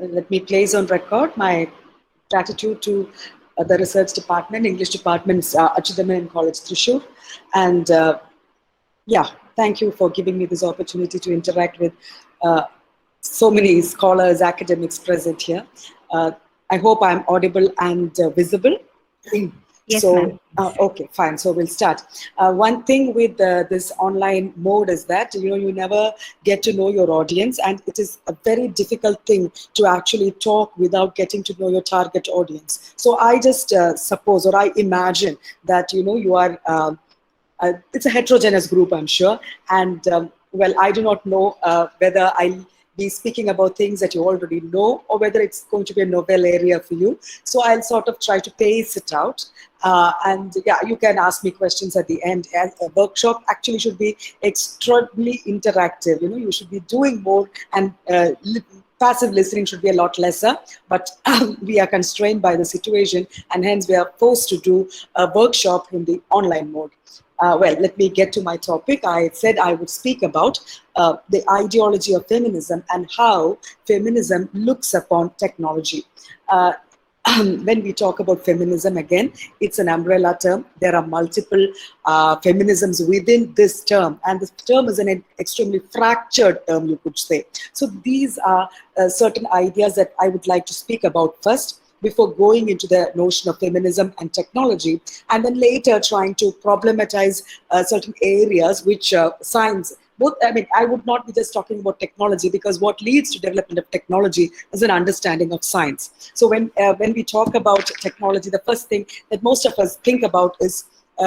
Let me place on record my gratitude to the research department, English department, Achuthamenon College, Thrissur. And yeah, thank you for giving me this opportunity to interact with uh, so many scholars, academics present here. Uh, I hope I'm audible and visible. Yes, ma'am. Okay, fine. So we'll start. One thing with this online mode is that you never get to know your audience, and it is a very difficult thing to actually talk without getting to know your target audience. So I just suppose, or I imagine that you are. It's a heterogeneous group, I'm sure. And well, I do not know whether I'll be speaking about things that you already know or whether it's going to be a novel area for you. So I'll sort of try to pace it out. And yeah, you can ask me questions at the end. And a workshop actually should be extraordinarily interactive. You should be doing more, and passive listening should be a lot lesser, but we are constrained by the situation, and hence we are forced to do a workshop in the online mode. Well, let me get to my topic. I said I would speak about the ideology of feminism and how feminism looks upon technology. Uh, when we talk about feminism, again, it's an umbrella term. There are multiple feminisms within this term, and this term is an extremely fractured term, you could say. So these are certain ideas that I would like to speak about first, before going into the notion of feminism and technology, and then later trying to problematize certain areas which science, both, I mean, I would not be just talking about technology, because what leads to development of technology is an understanding of science. So when we talk about technology, the first thing that most of us think about is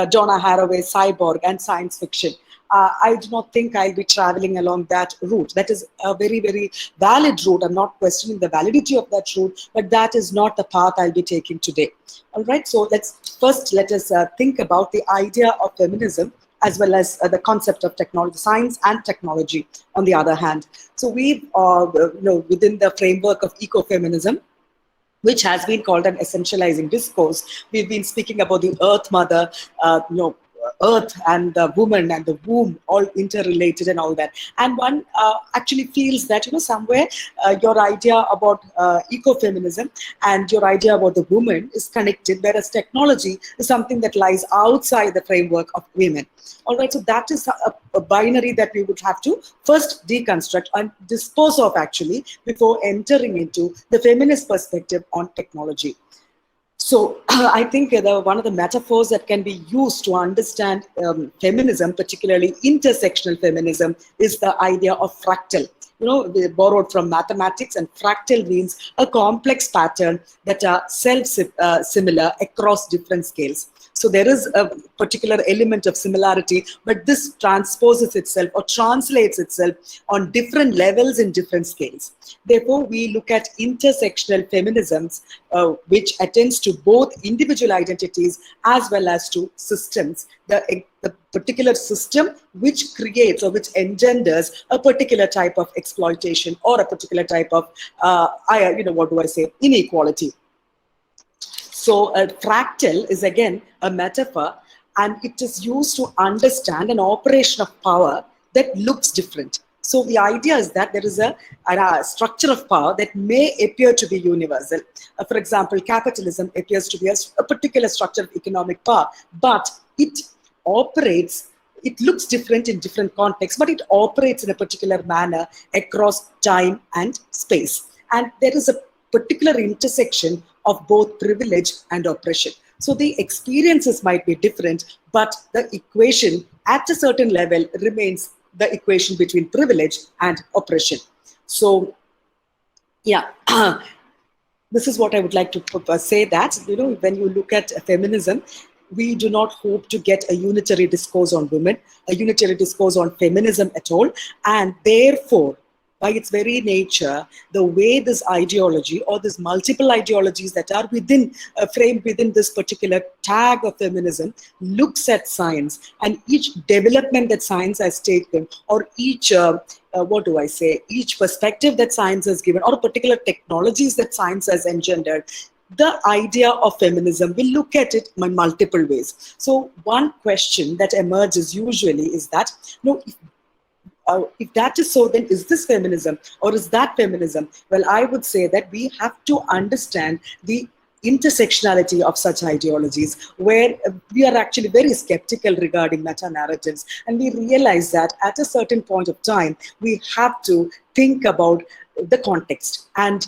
Donna Haraway's cyborg and science fiction. I do not think I'll be traveling along that route. That is a very, very valid route. I'm not questioning the validity of that route, but that is not the path I'll be taking today. All right, so let us think about the idea of feminism, as well as the concept of technology, science and technology, on the other hand. So we are, within the framework of ecofeminism, which has been called an essentializing discourse. We've been speaking about the Earth Mother, Earth and the woman and the womb, all interrelated and all that. And one actually feels that, somewhere your idea about ecofeminism and your idea about the woman is connected, whereas technology is something that lies outside the framework of women. All right, so that is a binary that we would have to first deconstruct and dispose of, actually, before entering into the feminist perspective on technology. So I think one of the metaphors that can be used to understand feminism, particularly intersectional feminism, is the idea of fractal. They borrowed from mathematics, and fractal means a complex pattern that are self-similar across different scales. So there is a particular element of similarity, but this transposes itself or translates itself on different levels in different scales. Therefore, we look at intersectional feminisms, which attends to both individual identities as well as to systems. The particular system which creates or which engenders a particular type of exploitation or a particular type of, inequality. So a fractal is again a metaphor, and it is used to understand an operation of power that looks different. So the idea is that there is a structure of power that may appear to be universal. For example, capitalism appears to be a particular structure of economic power, but it looks different in different contexts, but it operates in a particular manner across time and space. And there is a particular intersection of both privilege and oppression. So the experiences might be different, but the equation at a certain level remains the equation between privilege and oppression. So, yeah, this is what I would like to say, that, when you look at feminism, we do not hope to get a unitary discourse on women, a unitary discourse on feminism at all, and therefore, by its very nature, the way this ideology or these multiple ideologies that are framed within this particular tag of feminism looks at science, and each development that science has taken, or each each perspective that science has given, or particular technologies that science has engendered, the idea of feminism will look at it in multiple ways. So one question that emerges usually is that, if that is so, then is this feminism or is that feminism? Well, I would say that we have to understand the intersectionality of such ideologies, where we are actually very skeptical regarding meta-narratives, and we realize that at a certain point of time, we have to think about the context, and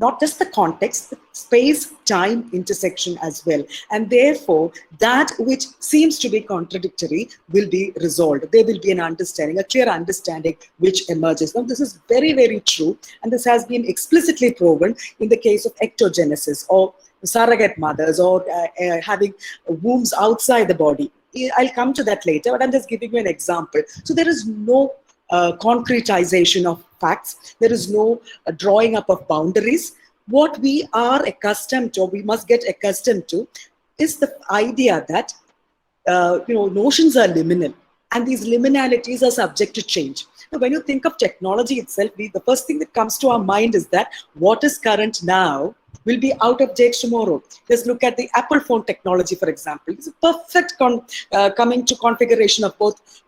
not just the context, but space-time intersection as well. And therefore, that which seems to be contradictory will be resolved. There will be an understanding, a clear understanding which emerges. Now, this is very, very true, and this has been explicitly proven in the case of ectogenesis, or surrogate mothers, or having wombs outside the body. I'll come to that later, but I'm just giving you an example. So there is no concretization of facts. There is no drawing up of boundaries. What we are accustomed to, we must get accustomed to, is the idea that notions are liminal, and these liminalities are subject to change. Now, when you think of technology itself, the first thing that comes to our mind is that what is current now will be out of date tomorrow. Let's look at the Apple phone technology, for example. It's a perfect coming to configuration of both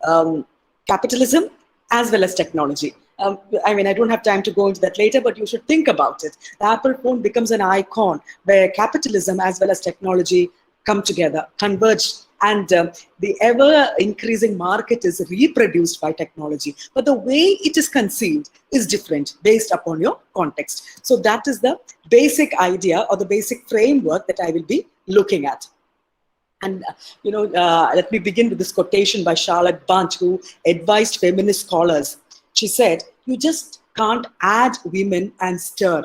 capitalism as well as technology. I don't have time to go into that later, but you should think about it. The Apple phone becomes an icon where capitalism as well as technology come together, converge, and the ever-increasing market is reproduced by technology. But the way it is conceived is different based upon your context. So that is the basic idea or the basic framework that I will be looking at. And, let me begin with this quotation by Charlotte Bunch, who advised feminist scholars. She said, "You just can't add women and stir."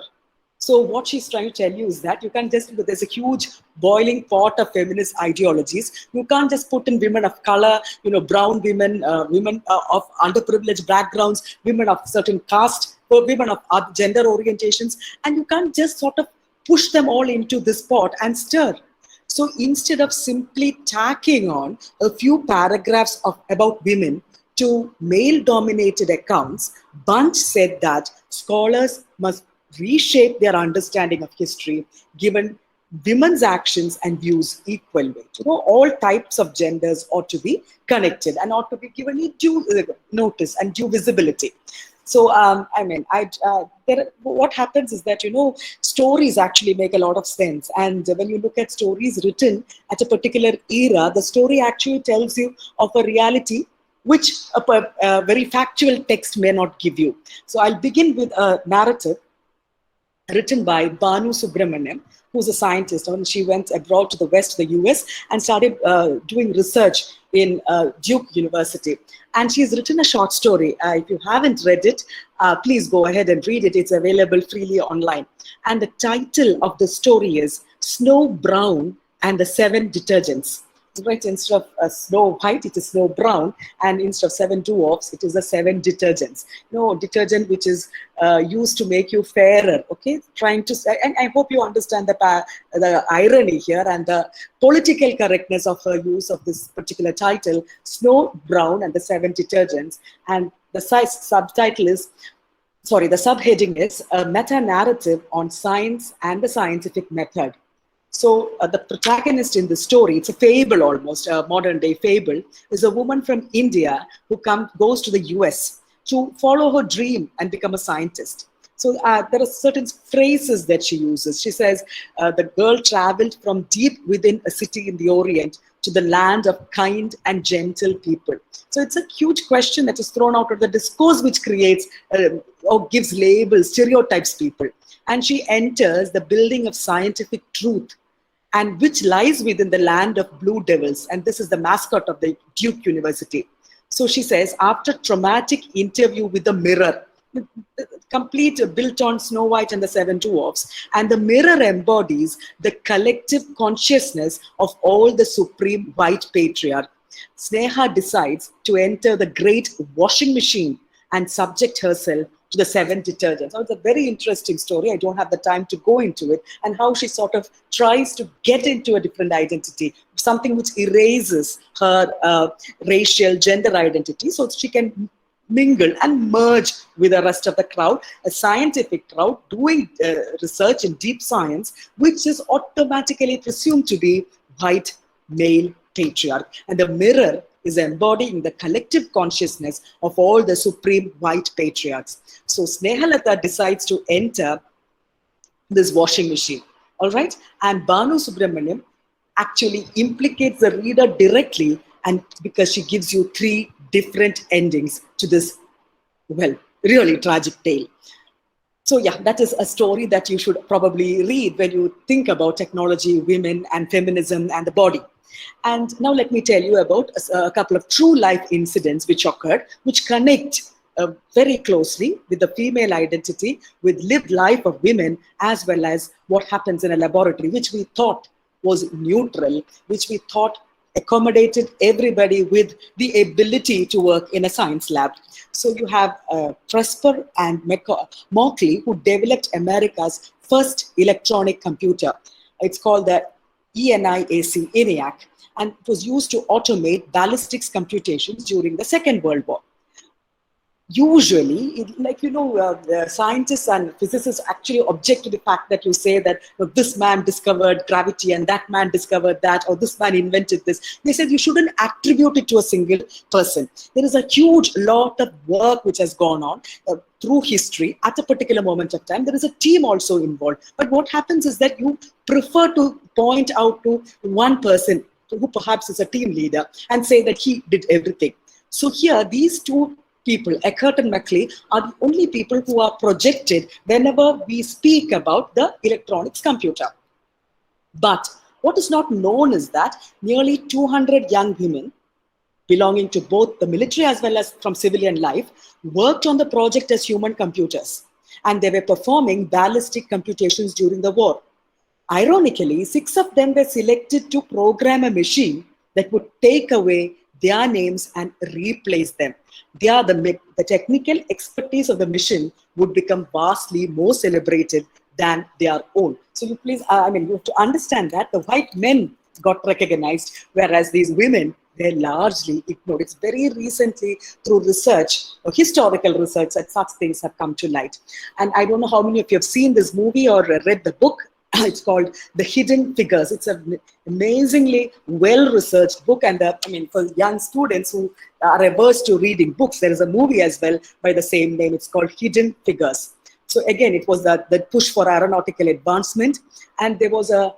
So what she's trying to tell you is that you can't just, there's a huge boiling pot of feminist ideologies. You can't just put in women of color, brown women, women of underprivileged backgrounds, women of certain caste, or women of other gender orientations, and you can't just sort of push them all into this pot and stir. So instead of simply tacking on a few paragraphs about women to male-dominated accounts, Bunch said that scholars must reshape their understanding of history, given women's actions and views equal weight. All types of genders ought to be connected and ought to be given due notice and due visibility. So, what happens is that, stories actually make a lot of sense. And when you look at stories written at a particular era, the story actually tells you of a reality which a very factual text may not give you. So I'll begin with a narrative written by Banu Subramaniam, who's a scientist. And she went abroad to the West, the US, and started doing research in Duke University. And she's written a short story. If you haven't read it, please go ahead and read it. It's available freely online. And the title of the story is Snow Brown and the 7 Detergents. Right, instead of Snow White, it is Snow Brown, and instead of 7 dwarfs, it is the 7 detergents. Detergent which is used to make you fairer. Okay, trying to, and I hope you understand the irony here and the political correctness of her use of this particular title, Snow Brown and the 7 Detergents, and the subtitle is. Sorry, the subheading is a meta-narrative on science and the scientific method. So the protagonist in the story, it's a fable almost, a modern day fable, is a woman from India who goes to the US to follow her dream and become a scientist. So there are certain phrases that she uses. She says, the girl traveled from deep within a city in the Orient to the land of kind and gentle people. So it's a huge question that is thrown out of the discourse which creates or gives labels, stereotypes people. And she enters the building of scientific truth, and which lies within the land of blue devils. And this is the mascot of the Duke University. So she says, after traumatic interview with the mirror, complete built on Snow White and the 7 dwarfs, and the mirror embodies the collective consciousness of all the supreme white patriarch. Sneha decides to enter the great washing machine and subject herself to the 7 detergents. So it's a very interesting story. I don't have the time to go into it, and how she sort of tries to get into a different identity, something which erases her racial gender identity, so she can mingle and merge with the rest of the crowd, a scientific crowd doing research in deep science, which is automatically presumed to be white male patriarch. And the mirror is embodying the collective consciousness of all the supreme white patriarchs. So Snehalata decides to enter this washing machine, all right? And Banu Subramaniam actually implicates the reader directly, and because she gives you three different endings to this, well, really tragic tale. So yeah, that is a story that you should probably read when you think about technology, women, and feminism and the body. And now let me tell you about a couple of true life incidents which occurred, which connect very closely with the female identity, with lived life of women, as well as what happens in a laboratory, which we thought was neutral, which we thought accommodated everybody with the ability to work in a science lab. So you have Thrissur and Mockley, who developed America's first electronic computer. It's called the ENIAC, and it was used to automate ballistics computations during the Second World War. Usually, the scientists and physicists actually object to the fact that you say that this man discovered gravity and that man discovered that, or this man invented this. They said you shouldn't attribute it to a single person. There is a huge lot of work which has gone on through history at a particular moment of time. There is a team also involved. But what happens is that you prefer to point out to one person who perhaps is a team leader and say that he did everything. So here, these two people, Eckert and Mockley, are the only people who are projected whenever we speak about the electronics computer. But what is not known is that nearly 200 young women belonging to both the military as well as from civilian life worked on the project as human computers, and they were performing ballistic computations during the war. Ironically, 6 of them were selected to program a machine that would take away their names and replace them. The technical expertise of the mission would become vastly more celebrated than their own. So you please, you have to understand that the white men got recognized, whereas these women were largely ignored. It's very recently through research, or historical research, that such things have come to light. And I don't know how many of you have seen this movie or read the book. It's called The Hidden Figures. It's an amazingly well-researched book. And for young students who are averse to reading books, there is a movie as well by the same name. It's called Hidden Figures. So again, it was the push for aeronautical advancement. And there was an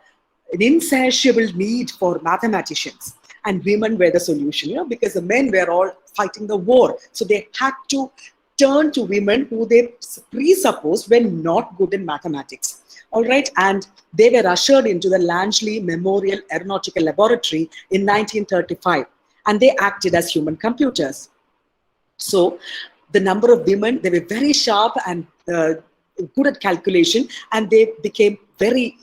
insatiable need for mathematicians. And women were the solution, because the men were all fighting the war. So they had to turn to women who they presupposed were not good in mathematics. All right, and they were ushered into the Langley Memorial Aeronautical Laboratory in 1935, and they acted as human computers. So the number of women, they were very sharp and good at calculation, and they became very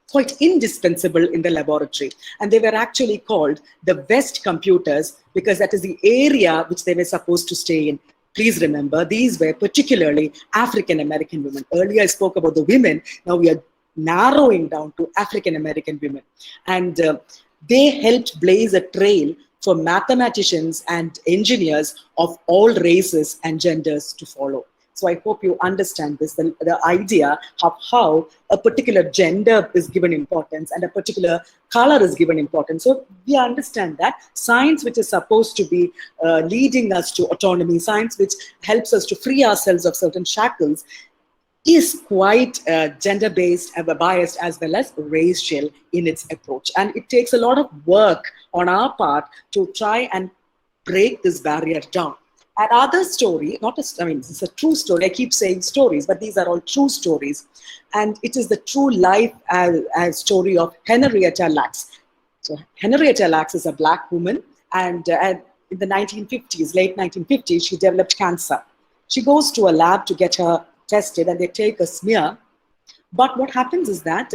quite indispensable in the laboratory. And they were actually called the West computers because that is the area which they were supposed to stay in. Please remember, these were particularly African-American women. Earlier, I spoke about the women. Now we are narrowing down to African-American women. And they helped blaze a trail for mathematicians and engineers of all races and genders to follow. So I hope you understand this, the idea of how a particular gender is given importance and a particular color is given importance. So we understand that science, which is supposed to be leading us to autonomy, science which helps us to free ourselves of certain shackles, is quite gender-based, biased, as well as racial in its approach. And it takes a lot of work on our part to try and break this barrier down. Another story, it's a true story. I keep saying stories, but these are all true stories. And it is the true life as story of Henrietta Lacks. So Henrietta Lacks is a Black woman, and in the 1950s, late 1950s, she developed cancer. She goes to a lab to get her tested, and they take a smear. But what happens is that,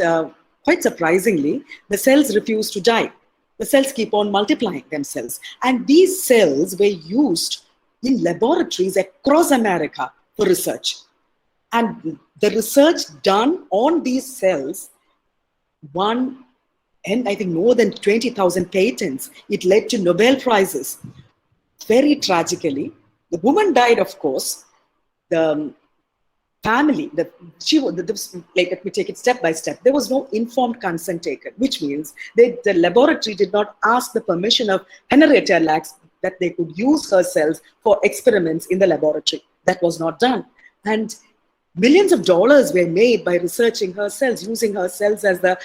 quite surprisingly, the cells refuse to die. The cells keep on multiplying themselves. And these cells were used in laboratories across America for research. And the research done on these cells won, and I think more than 20,000 patents. It led to Nobel Prizes. Very tragically, the woman died, of course. The family, let me take it step by step. There was no informed consent taken, which means the laboratory did not ask the permission of Henrietta Lacks that they could use her cells for experiments in the laboratory. That was not done. And millions of dollars were made by researching her cells, using her cells as the,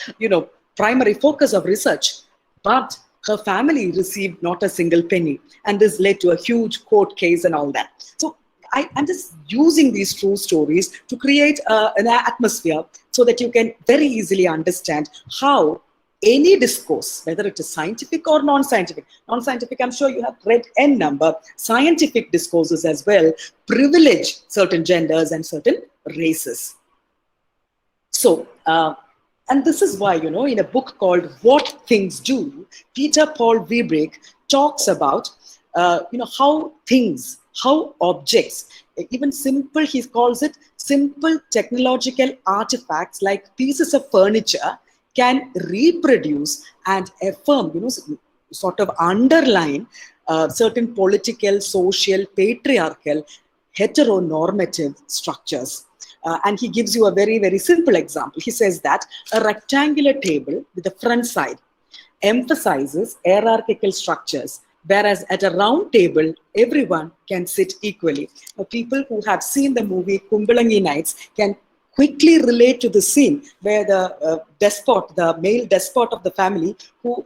primary focus of research. But her family received not a single penny. And this led to a huge court case and all that. So I'm just using these true stories to create an atmosphere so that you can very easily understand how any discourse, whether it is scientific or non-scientific, I'm sure you have read n number, scientific discourses as well, privilege certain genders and certain races. So, and this is why, in a book called What Things Do, Peter Paul Webrick talks about, how things, how objects, even simple, he calls it simple technological artifacts like pieces of furniture can reproduce and affirm, sort of underline certain political, social, patriarchal, heteronormative structures. And he gives you a very, very simple example. He says that a rectangular table with a front side emphasizes hierarchical structures, whereas at a round table, everyone can sit equally. Now, people who have seen the movie Kumbalangi Nights can quickly relate to the scene where the male despot of the family, who,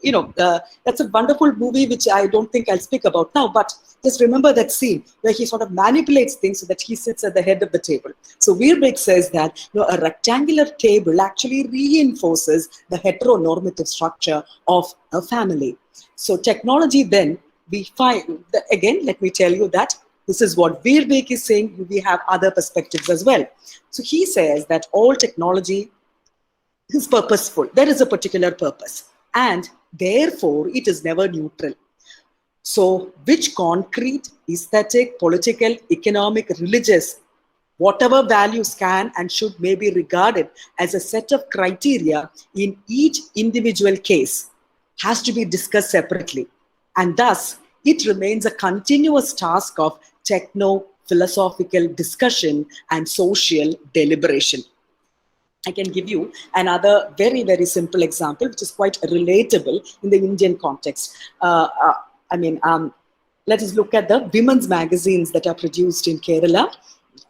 that's a wonderful movie which I don't think I'll speak about now, but just remember that scene where he sort of manipulates things so that he sits at the head of the table. So Weirbeck says that a rectangular table actually reinforces the heteronormative structure of a family. So technology then, we find, again, let me tell you that this is what Weirbeck is saying. We have other perspectives as well. So he says that all technology is purposeful. There is a particular purpose. And therefore, it is never neutral. So which concrete, aesthetic, political, economic, religious, whatever values can and should may be regarded as a set of criteria in each individual case has to be discussed separately. And thus, it remains a continuous task of techno-philosophical discussion and social deliberation. I can give you another very, very simple example, which is quite relatable in the Indian context. Let us look at the women's magazines that are produced in Kerala,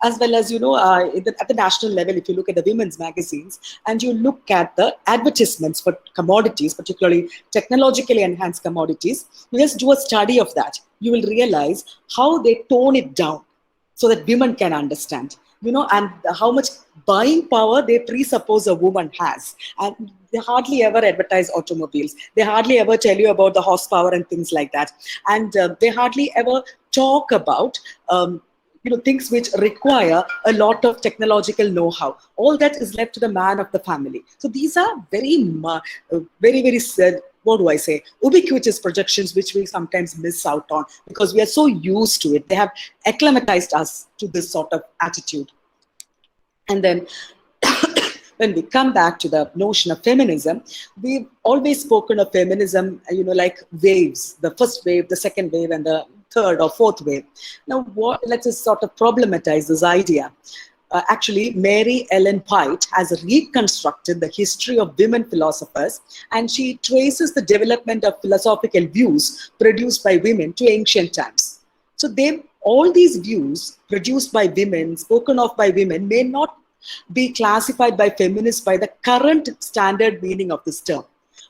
as well as, at the national level, if you look at the women's magazines and you look at the advertisements for commodities, particularly technologically enhanced commodities, you just do a study of that. You will realize how they tone it down so that women can understand, and how much buying power they presuppose a woman has. And they hardly ever advertise automobiles. They hardly ever tell you about the horsepower and things like that. And they hardly ever talk about things which require a lot of technological know-how. All that is left to the man of the family. So these are very, very, ubiquitous projections which we sometimes miss out on because we are so used to it. They have acclimatized us to this sort of attitude. And then when we come back to the notion of feminism, we've always spoken of feminism, like waves, the first wave, the second wave, and the third or fourth wave. Now, let's just sort of problematize this idea. Actually, Mary Ellen White has reconstructed the history of women philosophers, and she traces the development of philosophical views produced by women to ancient times. So all these views produced by women, spoken of by women, may not be classified by feminists by the current standard meaning of this term.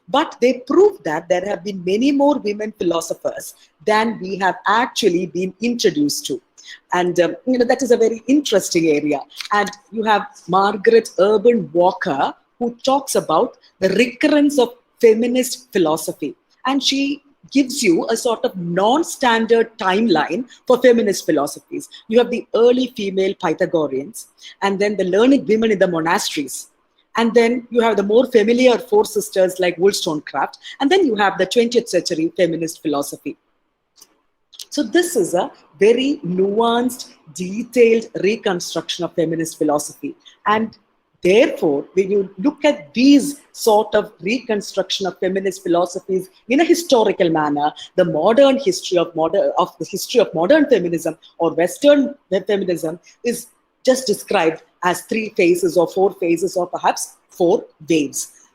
But they prove that there have been many more women philosophers than we have actually been introduced to. And, that is a very interesting area. And you have Margaret Urban Walker, who talks about the recurrence of feminist philosophy. And she gives you a sort of non-standard timeline for feminist philosophies. You have the early female Pythagoreans, and then the learned women in the monasteries. And then you have the more familiar four sisters like Wollstonecraft. And then you have the 20th century feminist philosophy. So this is a very nuanced, detailed reconstruction of feminist philosophy. And therefore, when you look at these sort of reconstruction of feminist philosophies in a historical manner, the modern history of modern feminism or Western feminism is just described as 3 phases or 4 phases or perhaps 4 waves.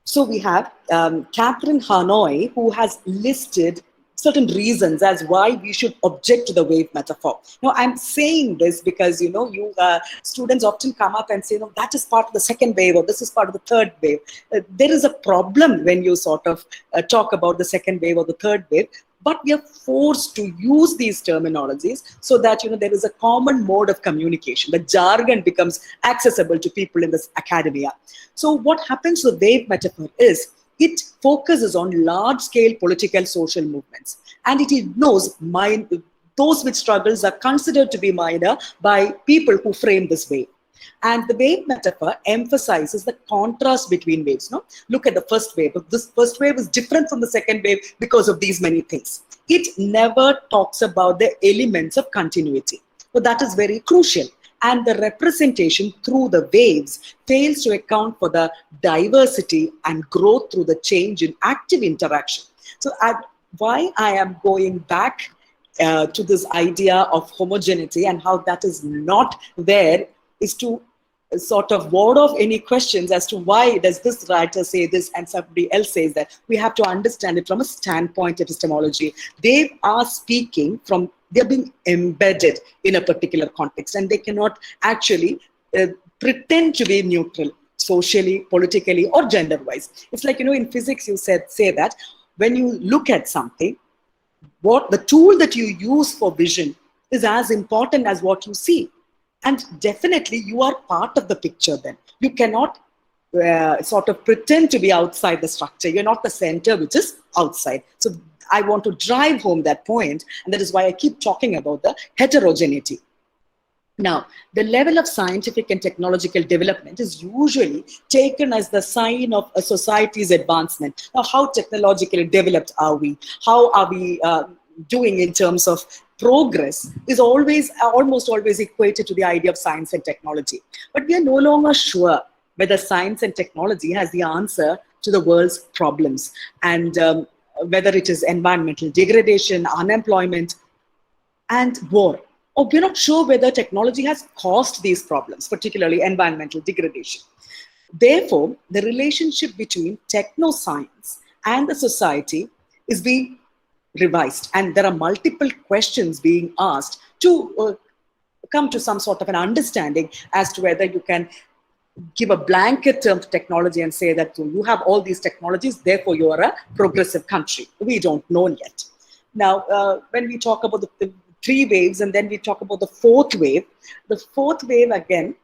So we have Catherine Hanoi, who has listed certain reasons as why we should object to the wave metaphor. Now, I'm saying this because, you students often come up and say, that is part of the second wave or this is part of the third wave. There is a problem when you sort of talk about the second wave or the third wave, but we are forced to use these terminologies so that, there is a common mode of communication. The jargon becomes accessible to people in this academia. So what happens to the wave metaphor is, it focuses on large-scale political social movements, and it ignores those which struggles are considered to be minor by people who frame this wave. And the wave metaphor emphasizes the contrast between waves. No? Look at the first wave. This first wave is different from the second wave because of these many things. It never talks about the elements of continuity. So that is very crucial. And the representation through the waves fails to account for the diversity and growth through the change in active interaction. So why I am going back to this idea of homogeneity and how that is not there is to sort of ward off any questions as to why does this writer say this and somebody else says that. We have to understand it from a standpoint epistemology. They are speaking from, they're being embedded in a particular context, and they cannot actually pretend to be neutral socially, politically, or gender-wise. It's like, in physics you say that when you look at something, what the tool that you use for vision is as important as what you see. And definitely you are part of the picture then. You cannot sort of pretend to be outside the structure. You're not the center which is outside. So I want to drive home that point, and that is why I keep talking about the heterogeneity. Now, the level of scientific and technological development is usually taken as the sign of a society's advancement. Now, how technologically developed are we? How are we doing in terms of progress is almost always equated to the idea of science and technology. But we are no longer sure whether science and technology has the answer to the world's problems, and whether it is environmental degradation, unemployment, and war. Or we're not sure whether technology has caused these problems, particularly environmental degradation. Therefore, the relationship between technoscience and the society is being revised, and there are multiple questions being asked to come to some sort of an understanding as to whether you can give a blanket term to technology and say that you have all these technologies, therefore you are a progressive country. We don't know yet. Now, when we talk about the three waves and then we talk about the fourth wave again,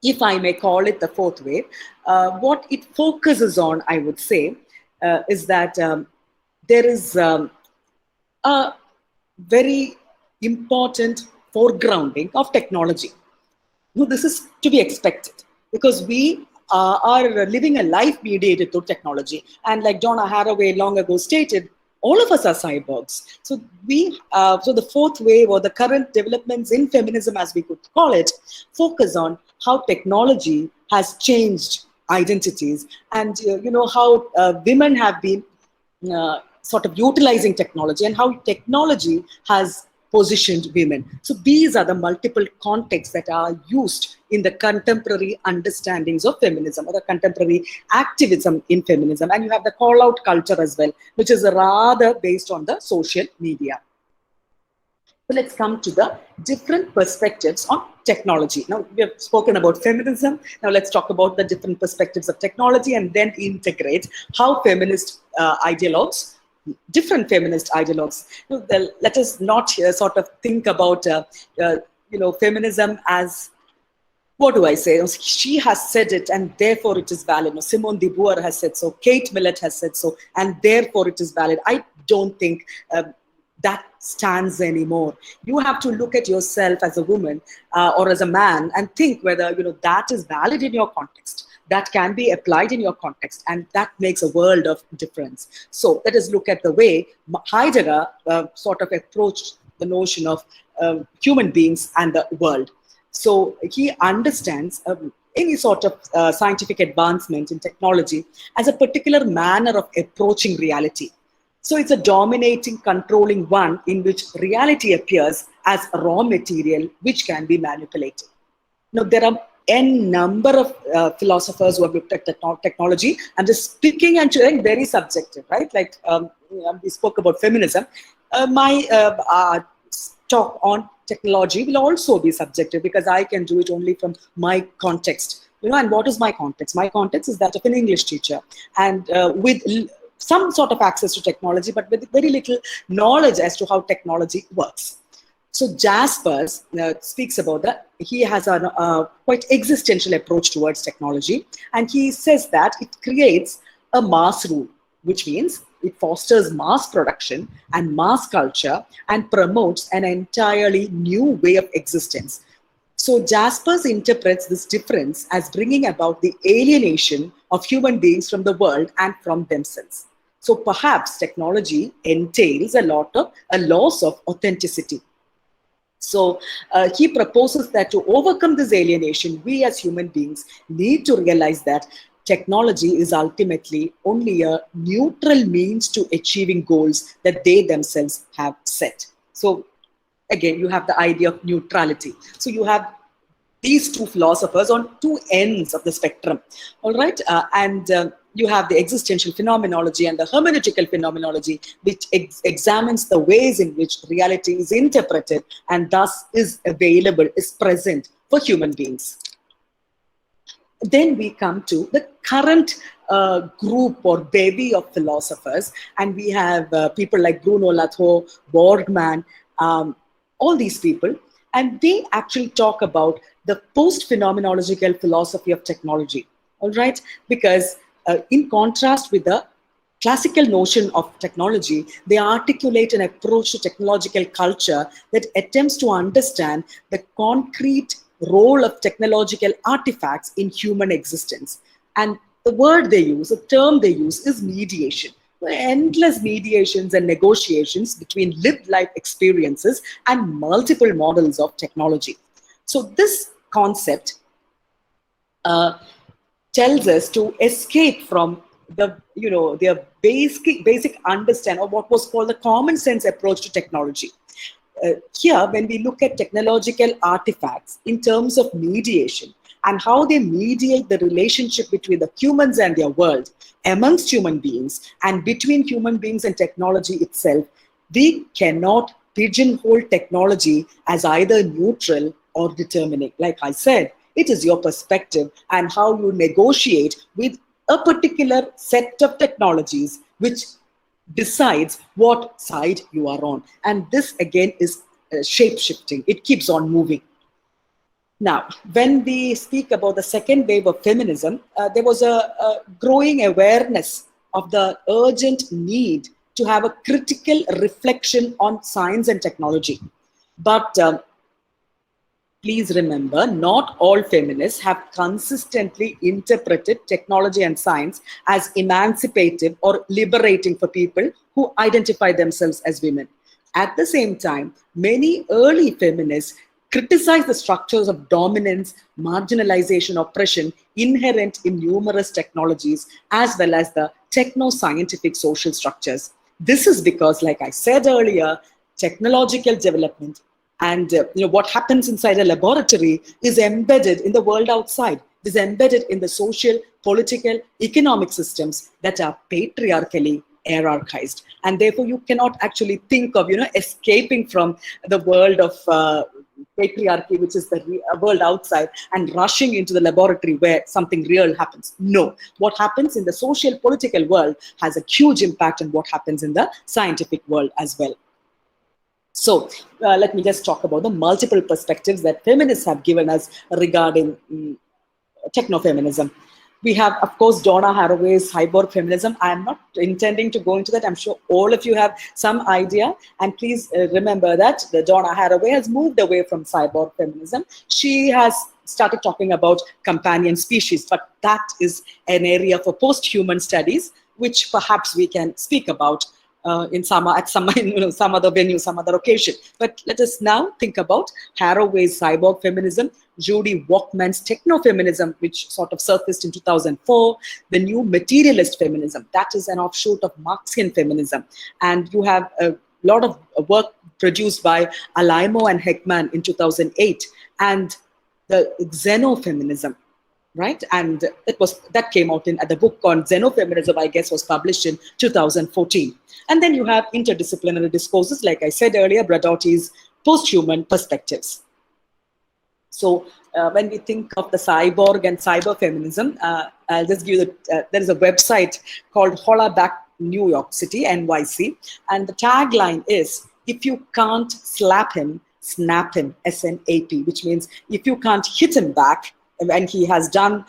if I may call it the fourth wave, what it focuses on, I would say, is that there is a very important foregrounding of technology. No, this is to be expected because we are living a life mediated through technology. And like Donna Haraway long ago stated, all of us are cyborgs. So so the fourth wave, or the current developments in feminism, as we could call it, focus on how technology has changed identities, and how women have been sort of utilizing technology, and how technology has positioned women. So these are the multiple contexts that are used in the contemporary understandings of feminism, or the contemporary activism in feminism. And you have the call-out culture as well, which is rather based on the social media. So let's come to the different perspectives on technology. Now, we have spoken about feminism. Now let's talk about the different perspectives of technology, and then integrate how feminist ideologues, different feminist ideologues. Let us not sort of think about feminism as, what do I say? She has said it and therefore it is valid. Simone de Beauvoir has said so, Kate Millett has said so, and therefore it is valid. I don't think that stands anymore. You have to look at yourself as a woman or as a man and think whether that is valid in your context, that can be applied in your context, and that makes a world of difference. So let us look at the way Heidegger sort of approached the notion of human beings and the world. So he understands any sort of scientific advancement in technology as a particular manner of approaching reality. So it's a dominating, controlling one in which reality appears as a raw material which can be manipulated. Now, there are n number of philosophers who have looked at technology. I'm just picking and choosing, very subjective, right? Like we spoke about feminism. My talk on technology will also be subjective because I can do it only from my context. And what is my context? My context is that of an English teacher, and with some sort of access to technology, but with very little knowledge as to how technology works. So Jaspers speaks about that. He has a quite existential approach towards technology, and he says that it creates a mass rule, which means it fosters mass production and mass culture and promotes an entirely new way of existence. So Jaspers interprets this difference as bringing about the alienation of human beings from the world and from themselves. So perhaps technology entails a loss of authenticity. So he proposes that to overcome this alienation, we as human beings need to realize that technology is ultimately only a neutral means to achieving goals that they themselves have set. So again, you have the idea of neutrality. So you have these two philosophers on two ends of the spectrum, all right? And you have the existential phenomenology and the hermeneutical phenomenology, which examines the ways in which reality is interpreted and thus is available, is present for human beings. Then we come to the current group or bevy of philosophers, and we have people like Bruno Latour, Borgman, all these people, and they actually talk about the post-phenomenological philosophy of technology, all right? Because in contrast with the classical notion of technology, they articulate an approach to technological culture that attempts to understand the concrete role of technological artifacts in human existence. And the word they use, the term they use is mediation. Endless mediations and negotiations between lived life experiences and multiple models of technology. So this concept tells us to escape from the basic understanding of what was called the common sense approach to technology. Here, when we look at technological artifacts in terms of mediation and how they mediate the relationship between the humans and their world, amongst human beings, and between human beings and technology itself, we cannot pigeonhole technology as either neutral or determining. Like I said, it is your perspective and how you negotiate with a particular set of technologies which decides what side you are on. And this again is shape-shifting. It keeps on moving. Now, when we speak about the second wave of feminism, there was a growing awareness of the urgent need to have a critical reflection on science and technology. But please remember, not all feminists have consistently interpreted technology and science as emancipative or liberating for people who identify themselves as women. At the same time, many early feminists criticize the structures of dominance, marginalization, oppression inherent in numerous technologies, as well as the techno-scientific social structures. This is because, like I said earlier, technological development and what happens inside a laboratory is embedded in the world outside. It is embedded in the social, political, economic systems that are patriarchally hierarchized. And therefore, you cannot actually think of escaping from the world of patriarchy, which is the world outside, and rushing into the laboratory where something real happens. No. What happens in the social, political world has a huge impact on what happens in the scientific world as well. So let me just talk about the multiple perspectives that feminists have given us regarding techno-feminism. We have, of course, Donna Haraway's cyborg feminism. I am not intending to go into that. I'm sure all of you have some idea. And please remember that Donna Haraway has moved away from cyborg feminism. She has started talking about companion species, but that is an area for post-human studies, which perhaps we can speak about in some other venue, some other occasion. But let us now think about Haraway's cyborg feminism, Judy Walkman's techno-feminism, which sort of surfaced in 2004, the new materialist feminism, that is an offshoot of Marxian feminism. And you have a lot of work produced by Alaimo and Heckman in 2008. And the xenofeminism, right? And that came out the book on xenofeminism, I guess, was published in 2014. And then you have interdisciplinary discourses, like I said earlier, Bradotti's Posthuman Perspectives. So when we think of the cyborg and cyber feminism, I'll just give you there is a website called Hollaback New York City, NYC, and the tagline is, if you can't slap him, snap him, SNAP, which means if you can't hit him back when he has done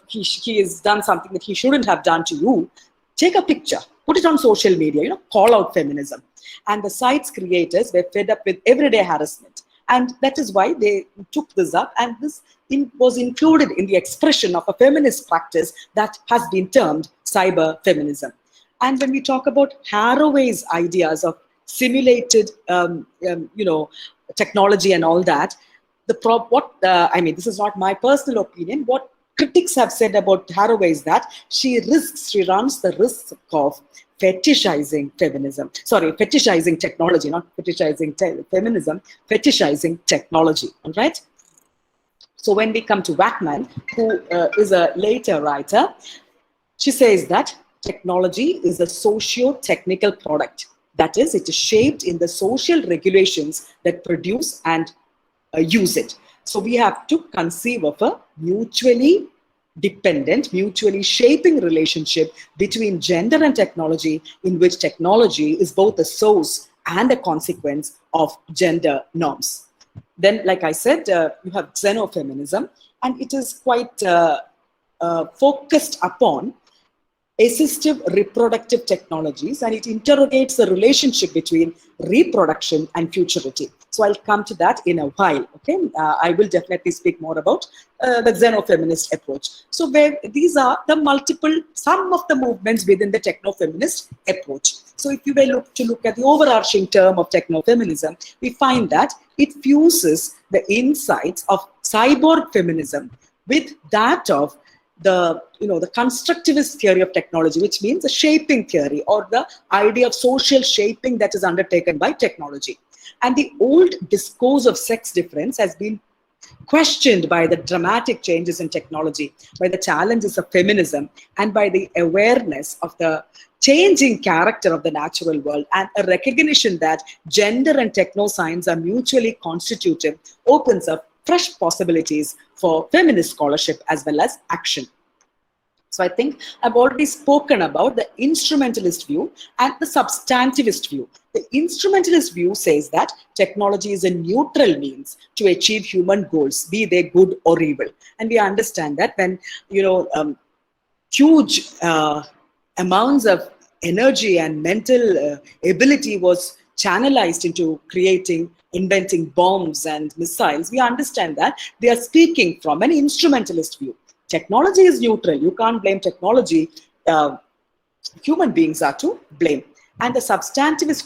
he has done something that he shouldn't have done to you, take a picture, put it on social media, call out feminism. And the site's creators were fed up with everyday harassment. And that is why they took this up, and this was included in the expression of a feminist practice that has been termed cyber feminism. And when we talk about Haraway's ideas of simulated, technology and all that, this is not my personal opinion. What critics have said about Haraway is that she runs the risk of fetishizing technology, not fetishizing feminism, fetishizing technology, all right? So when we come to Wackman, who is a later writer, she says that technology is a socio-technical product. That is, it is shaped in the social regulations that produce and use it. So we have to conceive of a mutually dependent, mutually shaping relationship between gender and technology, in which technology is both a source and a consequence of gender norms. Then, like I said, you have xenofeminism, and it is quite focused upon assistive reproductive technologies, and it interrogates the relationship between reproduction and futurity. So I'll come to that in a while, okay? I will definitely speak more about the xenofeminist approach. So these are some of the movements within the techno-feminist approach. So if you were to look at the overarching term of techno-feminism, we find that it fuses the insights of cyborg feminism with that of the constructivist theory of technology, which means the shaping theory, or the idea of social shaping that is undertaken by technology. And the old discourse of sex difference has been questioned by the dramatic changes in technology, by the challenges of feminism, and by the awareness of the changing character of the natural world, and a recognition that gender and techno-science are mutually constitutive opens up fresh possibilities for feminist scholarship as well as action. So I think I've already spoken about the instrumentalist view and the substantivist view. The instrumentalist view says that technology is a neutral means to achieve human goals, be they good or evil. And we understand that when, huge amounts of energy and mental ability was channelized into inventing bombs and missiles, we understand that they are speaking from an instrumentalist view. Technology is neutral. You can't blame technology. Human beings are to blame. And the substantivist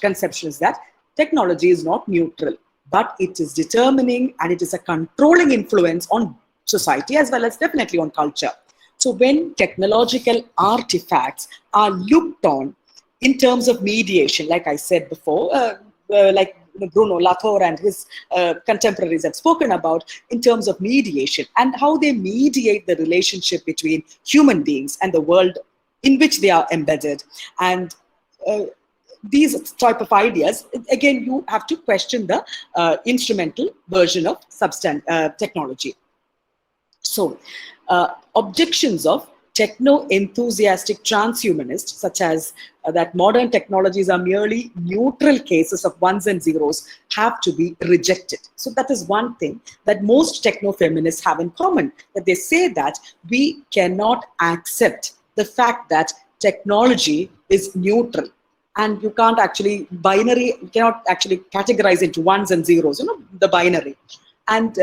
conception is that technology is not neutral, but it is determining, and it is a controlling influence on society as well as definitely on culture. So when technological artifacts are looked on in terms of mediation, like I said before, like Bruno Latour and his contemporaries have spoken about, in terms of mediation and how they mediate the relationship between human beings and the world in which they are embedded. And these type of ideas, again, you have to question the instrumental version of technology. So objections of techno-enthusiastic transhumanists, such as that modern technologies are merely neutral cases of ones and zeros, have to be rejected. So that is one thing that most techno-feminists have in common, that they say that we cannot accept the fact that technology is neutral, and you can't actually you cannot actually categorize into ones and zeros, the binary. And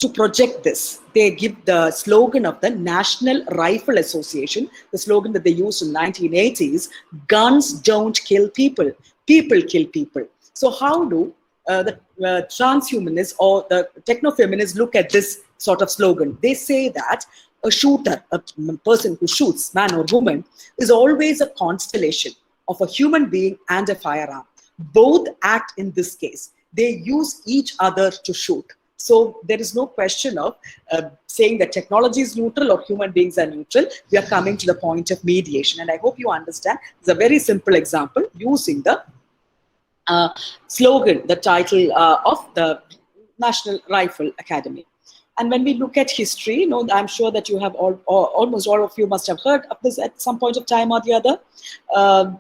to project this, they give the slogan of the National Rifle Association, the slogan that they used in the 1980s: guns don't kill people, people kill people. So how do the transhumanists or the techno-feminists look at this sort of slogan? They say that a shooter, a person who shoots, man or woman, is always a constellation of a human being and a firearm. Both act in this case. they use each other to shoot. So there is no question of saying that technology is neutral or human beings are neutral. We are coming to the point of mediation. And I hope you understand. It's a very simple example using the slogan, the title of the National Rifle Academy. And when we look at history, I'm sure that you have almost all of you must have heard of this at some point of time or the other.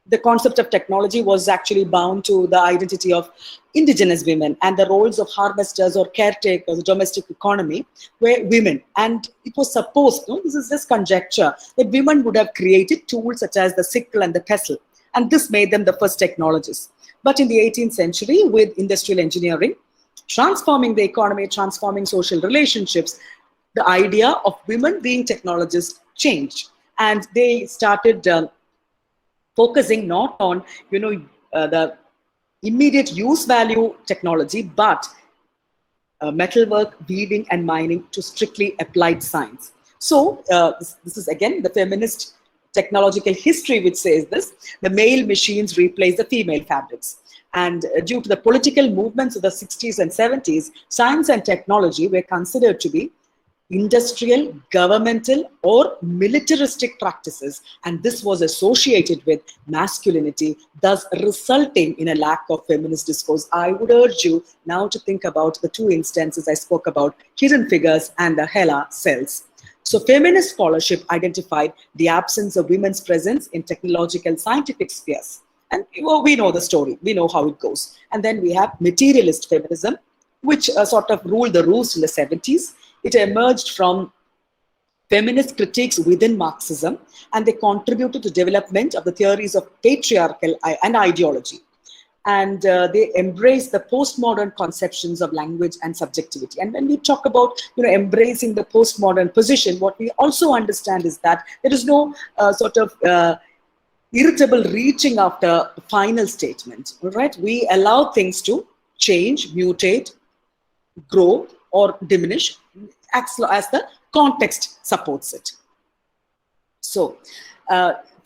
The concept of technology was actually bound to the identity of indigenous women and the roles of harvesters or caretakers, the domestic economy, were women. And it was supposed, this is just conjecture, that women would have created tools such as the sickle and the pestle. And this made them the first technologists. But in the 18th century, with industrial engineering, transforming the economy, transforming social relationships, the idea of women being technologists changed. And they started focusing not on, the immediate use value technology, but metalwork, weaving, and mining to strictly applied science. So this is again the feminist technological history which says this: the male machines replace the female fabrics. And due to the political movements of the 60s and 70s, science and technology were considered to be industrial, governmental, or militaristic practices. And this was associated with masculinity, thus resulting in a lack of feminist discourse. I would urge you now to think about the two instances I spoke about, Hidden Figures and the HeLa cells. So feminist scholarship identified the absence of women's presence in technological scientific spheres. And we know the story, we know how it goes. And then we have materialist feminism, which sort of ruled the roost in the 70s. It emerged from feminist critiques within Marxism, and they contributed to development of the theories of patriarchal and ideology. And they embraced the postmodern conceptions of language and subjectivity. And when we talk about embracing the postmodern position, what we also understand is that there is no sort of irritable reaching after the final statement. Right? We allow things to change, mutate, grow, or diminish as the context supports it. So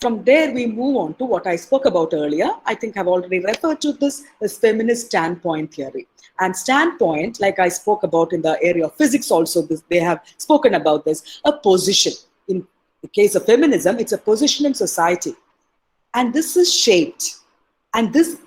from there we move on to what I spoke about earlier. I think I've already referred to this as feminist standpoint theory. And standpoint, like I spoke about in the area of physics also, they have spoken about this, a position. In the case of feminism, it's a position in society. And this is shaped. And this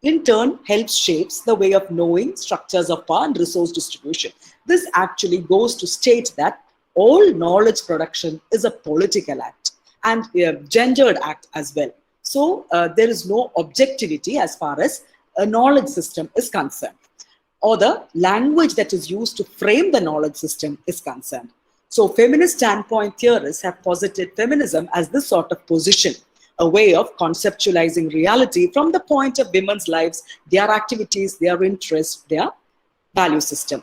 in turn helps shapes the way of knowing structures of power and resource distribution. This actually goes to state that all knowledge production is a political act and a gendered act as well. So there is no objectivity as far as a knowledge system is concerned, or the language that is used to frame the knowledge system is concerned. So feminist standpoint theorists have posited feminism as this sort of position, a way of conceptualizing reality from the point of women's lives, their activities, their interests, their value system.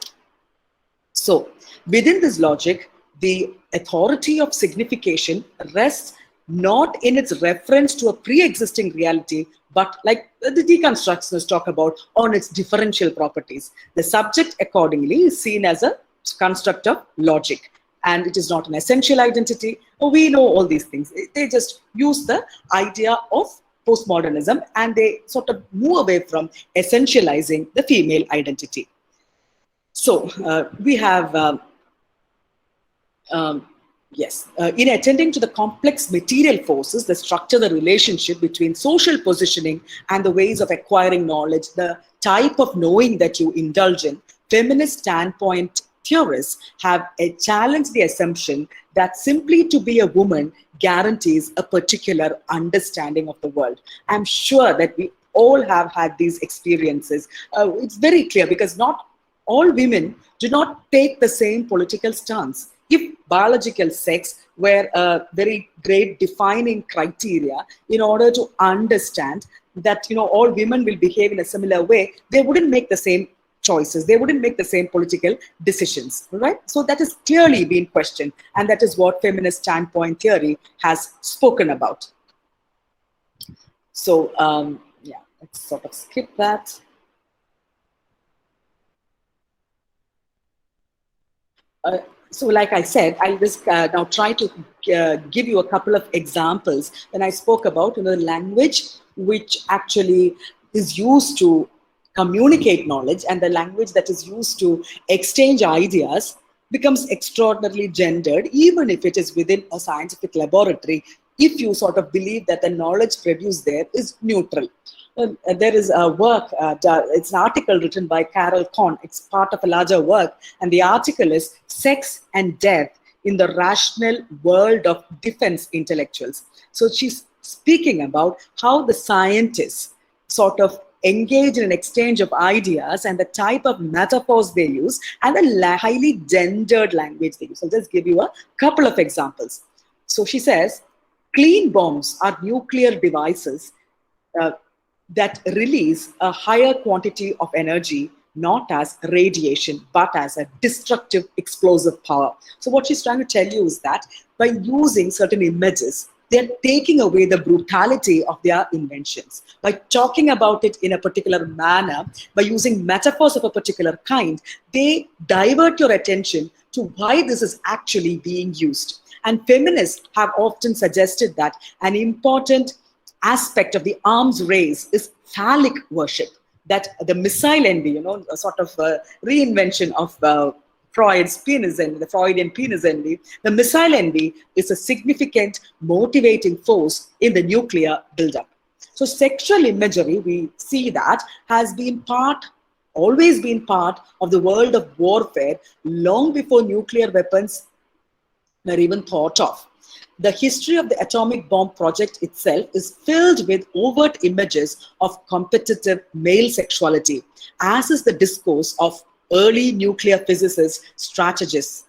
So within this logic, the authority of signification rests not in its reference to a pre-existing reality, but like the deconstructionists talk about, on its differential properties. The subject accordingly is seen as a construct of logic, and it is not an essential identity. We know all these things. They just use the idea of postmodernism and they sort of move away from essentializing the female identity. So we have, in attending to the complex material forces that structure the relationship between social positioning and the ways of acquiring knowledge, the type of knowing that you indulge in, feminist standpoint theorists have challenged the assumption that simply to be a woman guarantees a particular understanding of the world. I'm sure that we all have had these experiences. It's very clear because not all women do not take the same political stance. If biological sex were a very great defining criteria in order to understand that all women will behave in a similar way, they wouldn't make the same choices. They wouldn't make the same political decisions, right? So that has clearly been questioned, and that is what feminist standpoint theory has spoken about. So let's sort of skip that. So like I said, I'll just now try to give you a couple of examples. When I spoke about the language which actually is used to communicate knowledge, and the language that is used to exchange ideas becomes extraordinarily gendered, even if it is within a scientific laboratory, if you sort of believe that the knowledge produced there is neutral. There is a work, it's an article written by Carol Kohn. It's part of a larger work, and the article is Sex and Death in the Rational World of Defense Intellectuals. So she's speaking about how the scientists sort of engage in an exchange of ideas and the type of metaphors they use and the highly gendered language they use. I'll just give you a couple of examples. So she says, clean bombs are nuclear devices that release a higher quantity of energy, not as radiation, but as a destructive explosive power. So what she's trying to tell you is that by using certain images, they're taking away the brutality of their inventions. By talking about it in a particular manner, by using metaphors of a particular kind, they divert your attention to why this is actually being used. And feminists have often suggested that an important aspect of the arms race is phallic worship, that the missile envy, a sort of reinvention of Freud's penis envy, the Freudian penis envy. The missile envy is a significant motivating force in the nuclear buildup. So sexual imagery, we see that, has been always been part of the world of warfare long before nuclear weapons were even thought of. The history of the atomic bomb project itself is filled with overt images of competitive male sexuality, as is the discourse of early nuclear physicists, strategists.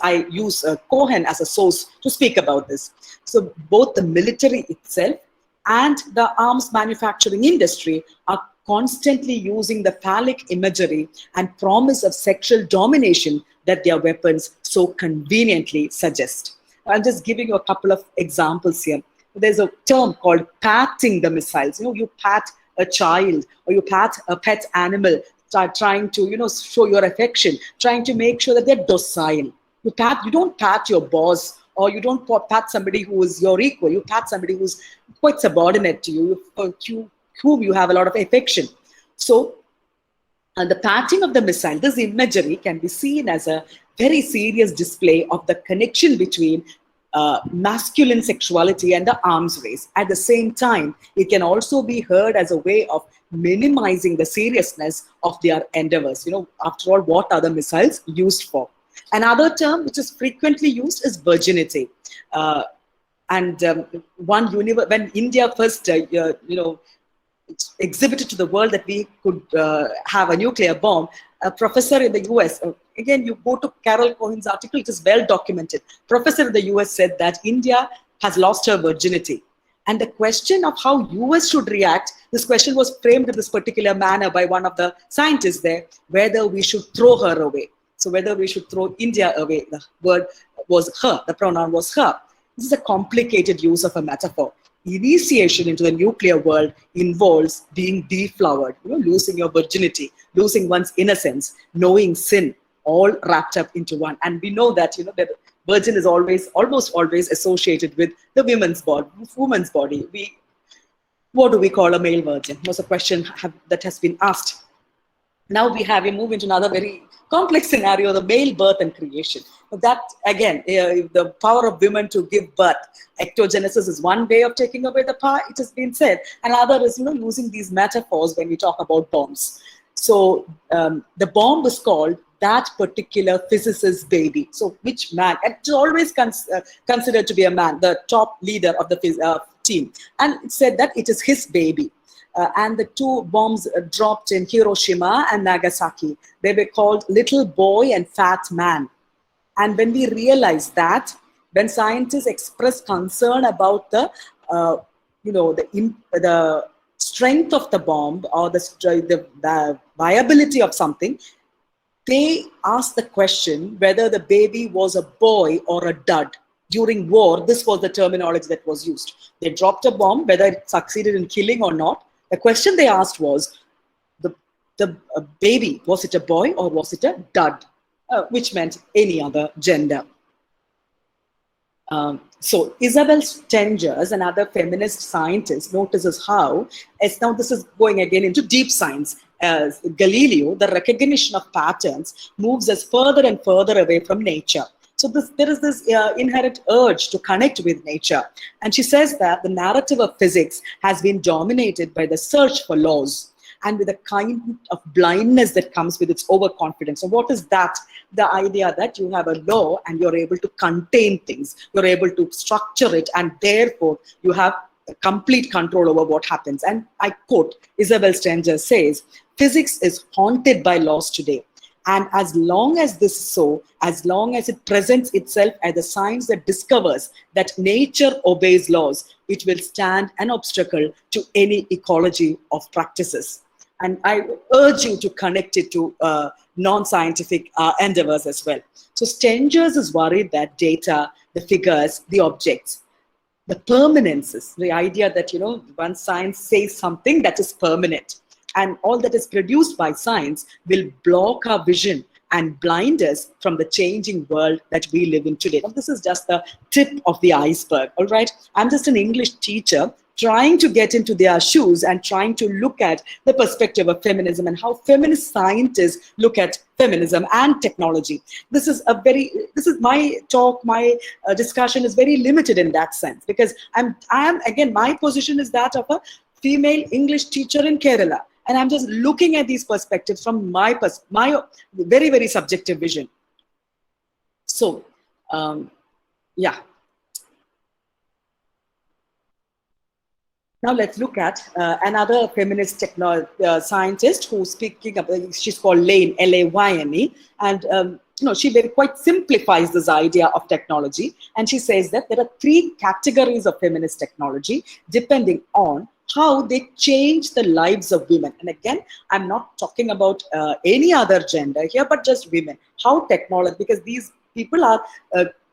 I use Cohen as a source to speak about this. So both the military itself and the arms manufacturing industry are constantly using the phallic imagery and promise of sexual domination that their weapons so conveniently suggest. I'm just giving you a couple of examples here. There's a term called patting the missiles. You pat a child or you pat a pet animal, trying to, show your affection, trying to make sure that they're docile. You don't pat your boss, or you don't pat somebody who is your equal. You pat somebody who's quite subordinate to you, whom you have a lot of affection. So the patting of the missile, this imagery can be seen as a very serious display of the connection between masculine sexuality and the arms race. At the same time, it can also be heard as a way of minimizing the seriousness of their endeavors. After all, what are the missiles used for? Another term which is frequently used is virginity. When India first, exhibited to the world that we could have a nuclear bomb, a professor in the US, again, you go to Carol Cohen's article, it is well documented. Professor in the US said that India has lost her virginity. And the question of how US should react, this question was framed in this particular manner by one of the scientists there, whether we should throw her away. So whether we should throw India away, the word was her, the pronoun was her. This is a complicated use of a metaphor. Initiation into the nuclear world involves being deflowered, losing your virginity, losing one's innocence, knowing sin, all wrapped up into one. And we know that, that virgin is almost always associated with the woman's body. What do we call a male virgin? Was a question that has been asked. Now we move into another very complex scenario, the male birth and creation. But that, again, the power of women to give birth. Ectogenesis is one way of taking away the power, it has been said. Another is, using these metaphors when we talk about bombs. So the bomb was called that particular physicist's baby. So which man? It's always considered to be a man, the top leader of the team. And it said that it is his baby. And the two bombs dropped in Hiroshima and Nagasaki. They were called Little Boy and Fat Man. And when we realized that, when scientists express concern about the strength of the bomb or the viability of something, they asked the question whether the baby was a boy or a dud. During war, this was the terminology that was used. They dropped a bomb, whether it succeeded in killing or not. The question they asked was, the baby, was it a boy or was it a dud? Which meant any other gender. So Isabel Stengers, another feminist scientist, notices how, as now this is going again into deep science, Galileo, the recognition of patterns moves us further and further away from nature. So there is this inherent urge to connect with nature. And she says that the narrative of physics has been dominated by the search for laws and with a kind of blindness that comes with its overconfidence. So what is that? The idea that you have a law and you're able to contain things, you're able to structure it, and therefore you have complete control over what happens. And I quote, Isabel Stenger says, physics is haunted by laws today. And as long as this is so, as long as it presents itself as a science that discovers that nature obeys laws, it will stand an obstacle to any ecology of practices. And I urge you to connect it to non-scientific endeavors as well. So Stengers is worried that data, the figures, the objects, the permanences, the idea that, once science says something that is permanent, and all that is produced by science will block our vision and blind us from the changing world that we live in today. Now, this is just the tip of the iceberg, all right? I'm just an English teacher trying to get into their shoes and trying to look at the perspective of feminism and how feminist scientists look at feminism and technology. This is my talk, my discussion is very limited in that sense, because I am again, my position is that of a female English teacher in Kerala. And I'm just looking at these perspectives from my very, very subjective vision. So, yeah. Now let's look at another feminist scientist who's speaking about, she's called Lane, L-A-Y-N-E, and she very quite simplifies this idea of technology. And she says that there are 3 categories of feminist technology depending on how they change the lives of women. And again, I'm not talking about any other gender here, but just women. How technology, because these people are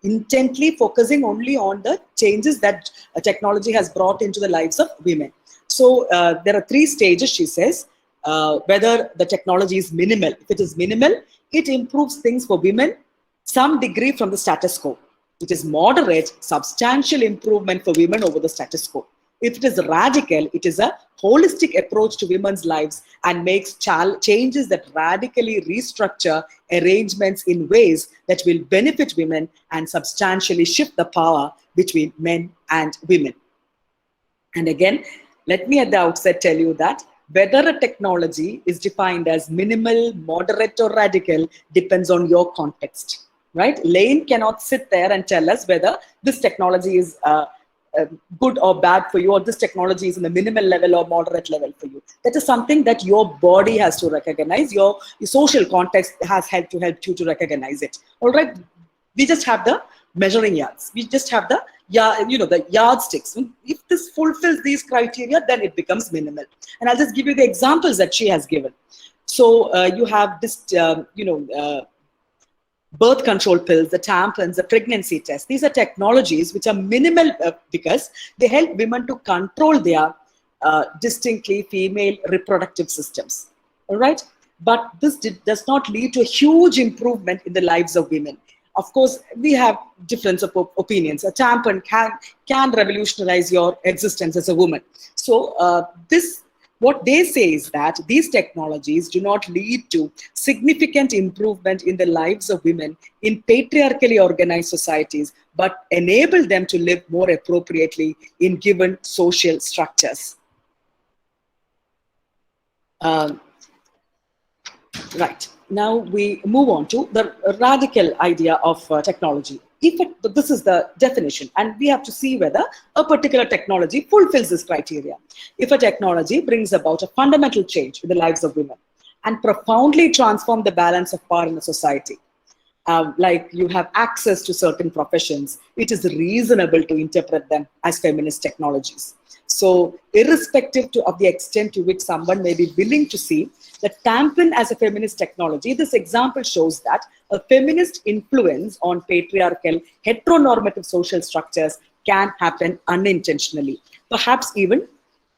intently focusing only on the changes that technology has brought into the lives of women. So there are 3 stages, she says, whether the technology is minimal. If it is minimal, it improves things for women, some degree from the status quo. It is moderate, substantial improvement for women over the status quo. If it is radical, it is a holistic approach to women's lives and makes changes that radically restructure arrangements in ways that will benefit women and substantially shift the power between men and women. And again, let me at the outset tell you that whether a technology is defined as minimal, moderate, or radical depends on your context, right? Lane cannot sit there and tell us whether this technology is good or bad for you, or this technology is in the minimal level or moderate level for you. That is something that your body has to recognize. Your social context has helped you to recognize it. All right, we just have the measuring yards. We just have the the yardsticks. If this fulfills these criteria, then it becomes minimal. And I'll just give you the examples that she has given. So you have this, birth control pills, the tampons, the pregnancy test. These are technologies which are minimal because they help women to control their distinctly female reproductive systems. All right? But this does not lead to a huge improvement in the lives of women. Of course, we have difference of opinions. A tampon can revolutionize your existence as a woman. So what they say is that these technologies do not lead to significant improvement in the lives of women in patriarchally organized societies, but enable them to live more appropriately in given social structures. Right. Now we move on to the radical idea of technology. This is the definition, and we have to see whether a particular technology fulfills this criteria. If a technology brings about a fundamental change in the lives of women and profoundly transform the balance of power in a society, like you have access to certain professions, it is reasonable to interpret them as feminist technologies. So irrespective of the extent to which someone may be willing to see the tampon as a feminist technology, this example shows that a feminist influence on patriarchal, heteronormative social structures can happen unintentionally. Perhaps even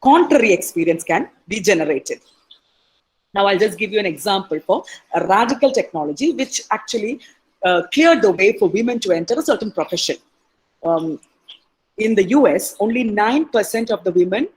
contrary experience can be generated. Now, I'll just give you an example for a radical technology which actually cleared the way for women to enter a certain profession. In the US, only 9% of the women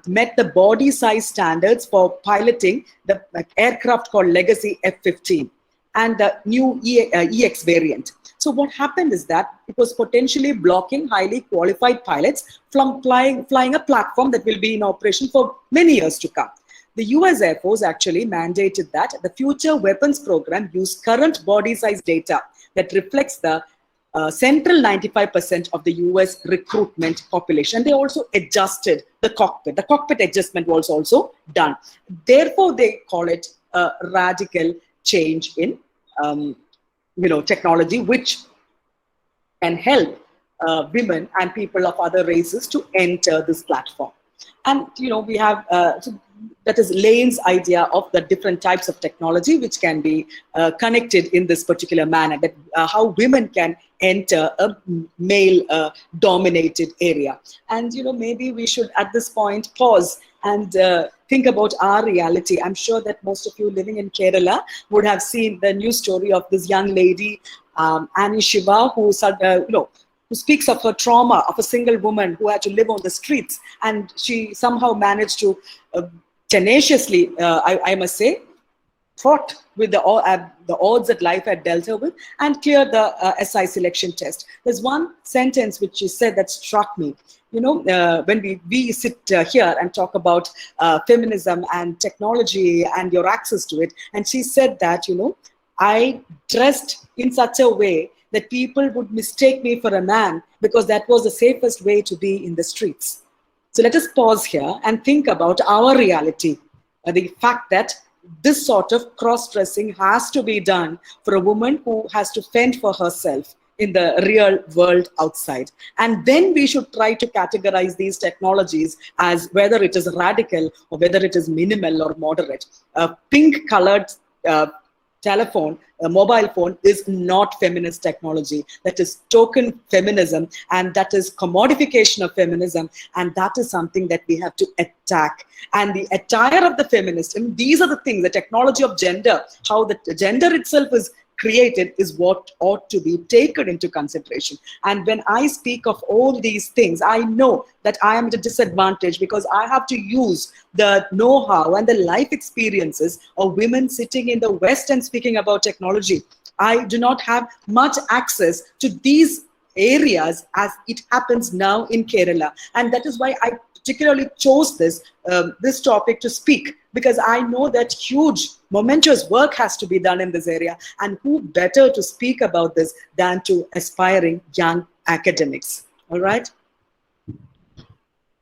met the body size standards for piloting the aircraft called Legacy F-15 and the new EX variant. So what happened is that it was potentially blocking highly qualified pilots from flying a platform that will be in operation for many years to come. The US Air Force actually mandated that the future weapons program use current body size data that reflects the central 95% of the US recruitment population. They also adjusted the cockpit. The cockpit adjustment was also done. Therefore, they call it a radical change in technology, which can help women and people of other races to enter this platform. And we have that is Lane's idea of the different types of technology which can be connected in this particular manner, that how women can enter a male dominated area. And maybe we should at this point pause and think about our reality. I'm sure that most of you living in Kerala would have seen the news story of this young lady, Annie Shiva, who speaks of her trauma of a single woman who had to live on the streets, and she somehow managed to tenaciously, I must say, fought with the odds that life had dealt her with and cleared the SI selection test. There's one sentence which she said that struck me. When we sit here and talk about feminism and technology and your access to it, and she said that, I dressed in such a way that people would mistake me for a man because that was the safest way to be in the streets. So let us pause here and think about our reality. The fact that this sort of cross-dressing has to be done for a woman who has to fend for herself in the real world outside. And then we should try to categorize these technologies as whether it is radical or whether it is minimal or moderate. A pink-colored telephone, a mobile phone is not feminist technology. That is token feminism, and that is commodification of feminism, and that is something that we have to attack. And the attire of the feminist, and these are the things, the technology of gender, how the gender itself is created is what ought to be taken into consideration. And when I speak of all these things, I know that I am at a disadvantage because I have to use the know-how and the life experiences of women sitting in the West and speaking about technology. I do not have much access to these areas as it happens now in Kerala. And that is why I particularly chose this topic to speak, because I know that huge, momentous work has to be done in this area. And who better to speak about this than to aspiring young academics, all right?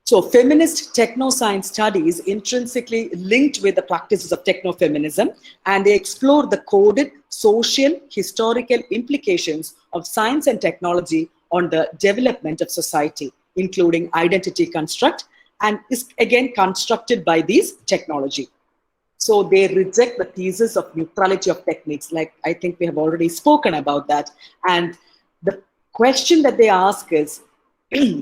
So feminist techno-science studies intrinsically linked with the practices of techno-feminism, and they explore the coded social, historical implications of science and technology on the development of society, including identity construct, and is again constructed by these technology. So they reject the thesis of neutrality of techniques, like I think we have already spoken about that. And the question that they ask is,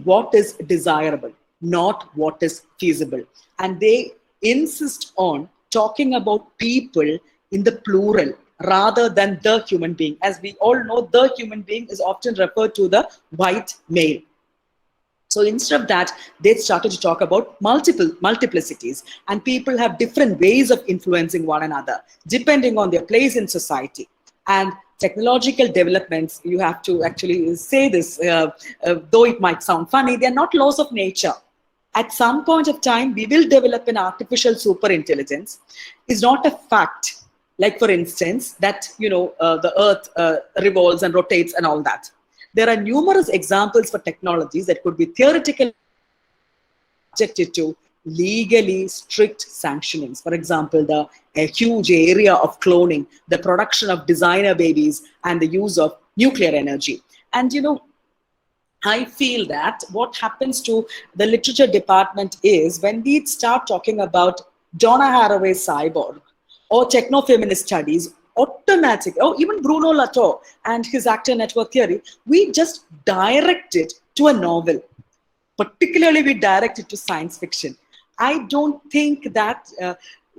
what is desirable, not what is feasible? And they insist on talking about people in the plural rather than the human being. As we all know, the human being is often referred to the white male. So instead of that, they started to talk about multiplicities, and people have different ways of influencing one another, depending on their place in society. And technological developments, you have to actually say this, though it might sound funny, they're not laws of nature. At some point of time, we will develop an artificial superintelligence. It's not a fact. Like, for instance, that, the earth revolves and rotates and all that. There are numerous examples for technologies that could be theoretically subjected to legally strict sanctionings. For example, a huge area of cloning, the production of designer babies, and the use of nuclear energy. And, I feel that what happens to the literature department is when we start talking about Donna Haraway's Cyborg or techno-feminist studies, automatic, or even Bruno Latour and his actor network theory, we just direct it to a novel. Particularly, we direct it to science fiction. I don't think that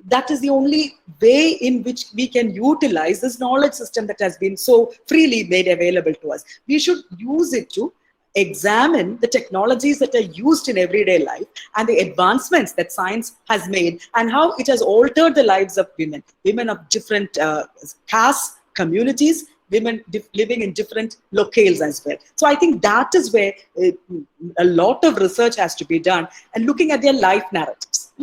that is the only way in which we can utilize this knowledge system that has been so freely made available to us. We should use it to examine the technologies that are used in everyday life and the advancements that science has made and how it has altered the lives of women of different castes, communities, women living in different locales as well. So I think that is where a lot of research has to be done, and looking at their life narratives,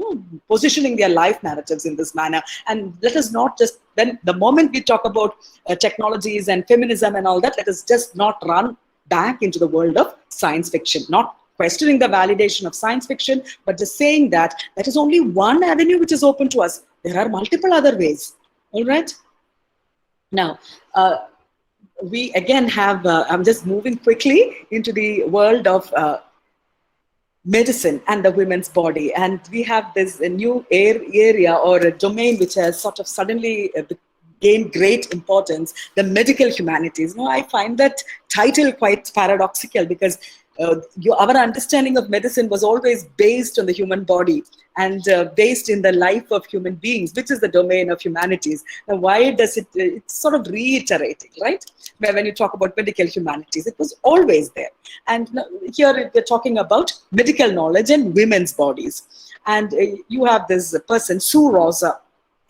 positioning their life narratives in this manner. And let us not just, then the moment we talk about technologies and feminism and all that, let us just not run back into the world of science fiction, not questioning the validation of science fiction, but just saying that that is only one avenue which is open to us. There are multiple other ways. All right. Now, we again have, I'm just moving quickly into the world of medicine and the women's body. And we have this new area or a domain which has sort of suddenly gained great importance, the medical humanities. Now, I find that title quite paradoxical because our understanding of medicine was always based on the human body and based in the life of human beings, which is the domain of humanities. Now, why does it's sort of reiterating, right? When you talk about medical humanities, it was always there. And here we're talking about medical knowledge and women's bodies. And you have this person, Sue Rosa,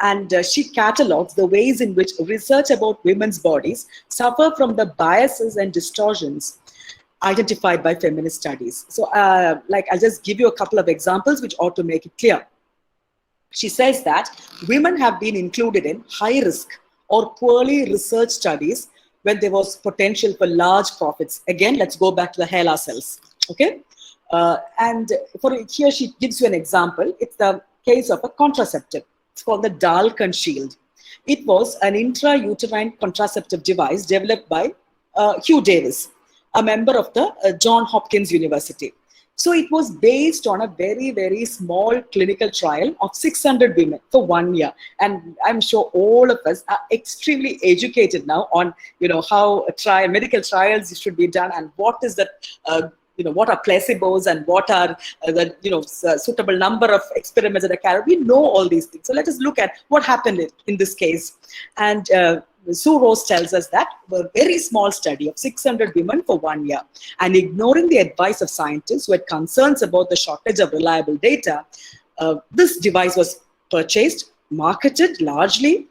and she catalogs the ways in which research about women's bodies suffer from the biases and distortions identified by feminist studies. So I'll just give you a couple of examples which ought to make it clear. She says that women have been included in high risk or poorly researched studies when there was potential for large profits. Again, let's go back to the HeLa cells, okay? And for here, she gives you an example. It's the case of a contraceptive. It's called the Dalkon Shield. It was an intrauterine contraceptive device developed by Hugh Davis, a member of the Johns Hopkins University. So it was based on a very, very small clinical trial of 600 women for 1 year. And I'm sure all of us are extremely educated now on, how medical trials should be done and what is the, what are placebos and what are the, suitable number of experiments that are carried. We know all these things. So let us look at what happened in this case. And Sue Rose tells us that a very small study of 600 women for 1 year, and ignoring the advice of scientists who had concerns about the shortage of reliable data, this device was purchased, marketed largely,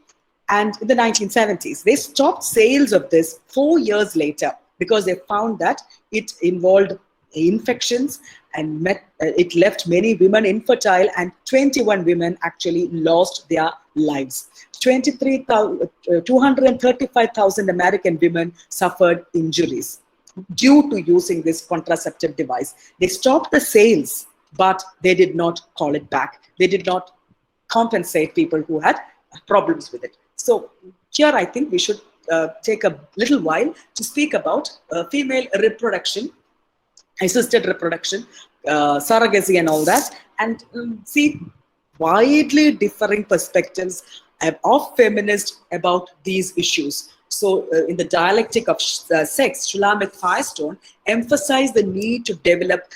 and in the 1970s. They stopped sales of this 4 years later because they found that it involved infections and it left many women infertile, and 21 women actually lost their lives. 235,000 American women suffered injuries due to using this contraceptive device. They stopped the sales, but they did not call it back. They did not compensate people who had problems with it. So here I think we should take a little while to speak about female reproduction, assisted reproduction, surrogacy and all that, and see widely differing perspectives of feminists about these issues. So in the dialectic of sex, Shulamit Firestone emphasized the need to develop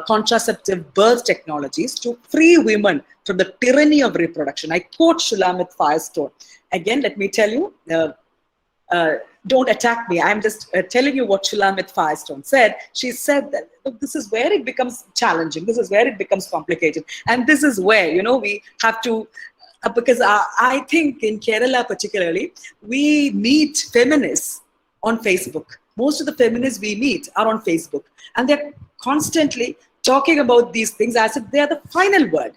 contraceptive birth technologies to free women from the tyranny of reproduction. I quote Shulamit Firestone. Again, let me tell you, don't attack me. I'm just telling you what Shulamit Firestone said. She said that this is where it becomes challenging. This is where it becomes complicated. And this is where, we have to, because I think in Kerala particularly, we meet feminists on Facebook. Most of the feminists we meet are on Facebook. And they're constantly talking about these things as if they are the final word.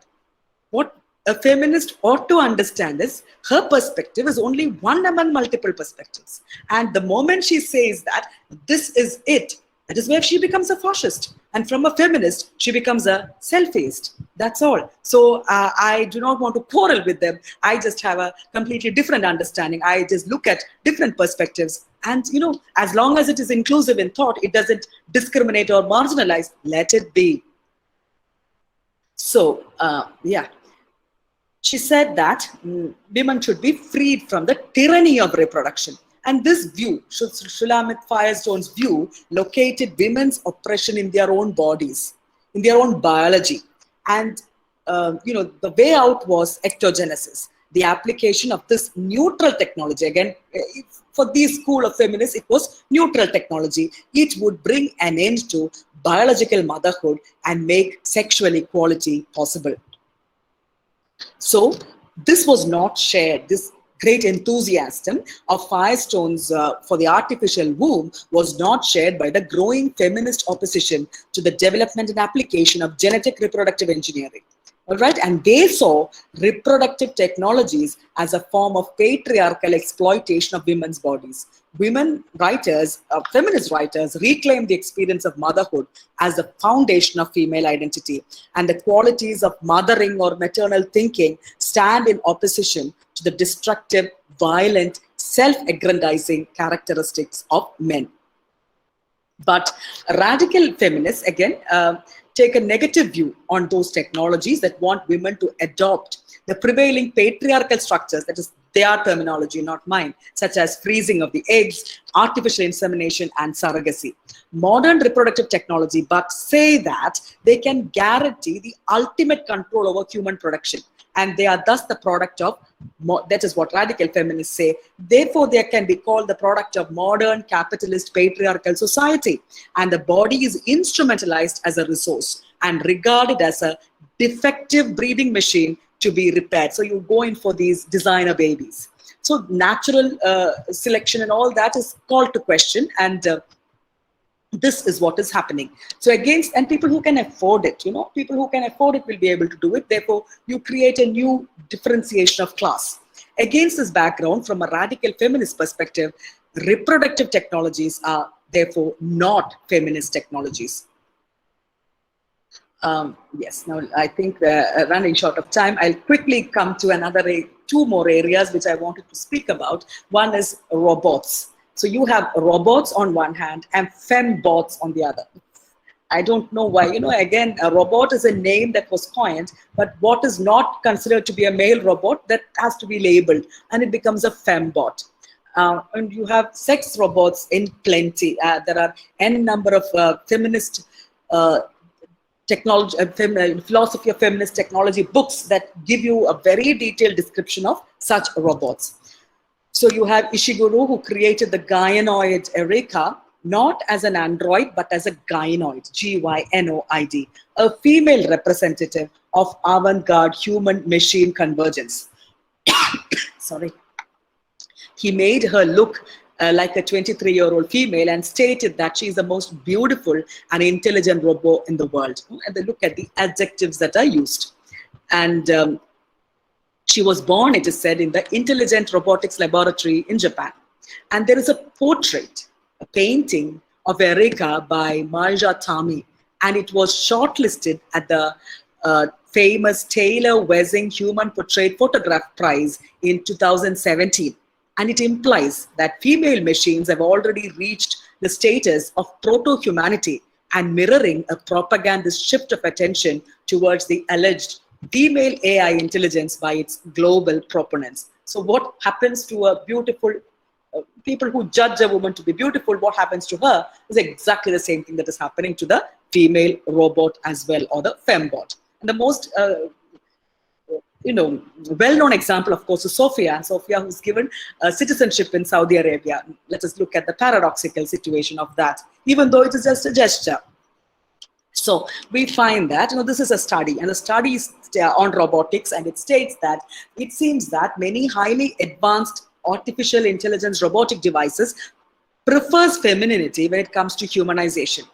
What a feminist ought to understand is her perspective is only one among multiple perspectives. And the moment she says that this is it, that is where she becomes a fascist. And from a feminist, she becomes a selfist. That's all. So I do not want to quarrel with them. I just have a completely different understanding. I just look at different perspectives. And, as long as it is inclusive in thought, it doesn't discriminate or marginalize, let it be. So, yeah. She said that women should be freed from the tyranny of reproduction. And this view, Shulamit Firestone's view, located women's oppression in their own bodies, in their own biology. And, the way out was ectogenesis. the application of this neutral technology. Again, for the school of feminists, it was neutral technology. It would bring an end to biological motherhood and make sexual equality possible. So this was not shared. This great enthusiasm of Firestone's for the artificial womb was not shared by the growing feminist opposition to the development and application of genetic reproductive engineering. All right, and they saw reproductive technologies as a form of patriarchal exploitation of women's bodies. Women writers, feminist writers, reclaimed the experience of motherhood as the foundation of female identity, and the qualities of mothering or maternal thinking stand in opposition to the destructive, violent, self-aggrandizing characteristics of men. But radical feminists, again, take a negative view on those technologies that want women to adopt the prevailing patriarchal structures, that is their terminology, not mine, such as freezing of the eggs, artificial insemination, and surrogacy. Modern reproductive technology, but say that they can guarantee the ultimate control over human production, and they are thus the product of, that is what radical feminists say, therefore they can be called the product of modern capitalist patriarchal society, and the body is instrumentalized as a resource and regarded as a defective breeding machine to be repaired. So you go in for these designer babies. So natural selection and all that is called to question, and this is what is happening. So against, and people who can afford it, people who can afford it will be able to do it. Therefore, you create a new differentiation of class. Against this background, from a radical feminist perspective, reproductive technologies are therefore not feminist technologies. Yes, now I think we're running short of time. I'll quickly come to two more areas which I wanted to speak about. One is robots. So you have robots on one hand and fembots on the other. I don't know why. Again, a robot is a name that was coined, but what is not considered to be a male robot, that has to be labeled, and it becomes a fembot. And you have sex robots in plenty. There are n number of feminist technology, philosophy of feminist technology books that give you a very detailed description of such robots. So you have Ishiguro, who created the gynoid Eureka, not as an android, but as a gynoid, G-Y-N-O-I-D, a female representative of avant-garde human-machine convergence. Sorry. He made her look like a 23-year-old female and stated that she is the most beautiful and intelligent robot in the world. And they look at the adjectives that are used. And she was born, it is said, in the Intelligent Robotics Laboratory in Japan. And there is a portrait, a painting of Eureka by Marja Tami, and it was shortlisted at the famous Taylor Wessing Human Portrait Photograph Prize in 2017. And it implies that female machines have already reached the status of proto-humanity and mirroring a propagandist shift of attention towards the alleged female AI intelligence by its global proponents. So what happens to a beautiful, people who judge a woman to be beautiful, what happens to her is exactly the same thing that is happening to the female robot as well, or the fembot. And the most well-known example, of course, is Sophia, who's given citizenship in Saudi Arabia. Let us look at the paradoxical situation of that, even though it is just a gesture. So we find that, this is a study, and the study is on robotics, and it states that it seems that many highly advanced artificial intelligence robotic devices prefers femininity when it comes to humanization.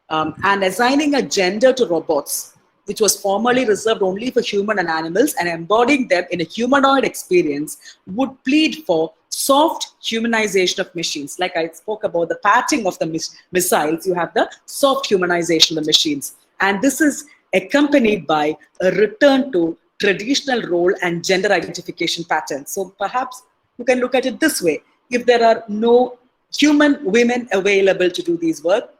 And assigning a gender to robots, which was formerly reserved only for human and animals, and embodying them in a humanoid experience, would plead for soft humanization of machines. Like I spoke about the patching of the missiles, you have the soft humanization of the machines. And this is accompanied by a return to traditional role and gender identification patterns. So perhaps you can look at it this way. If there are no human women available to do these work,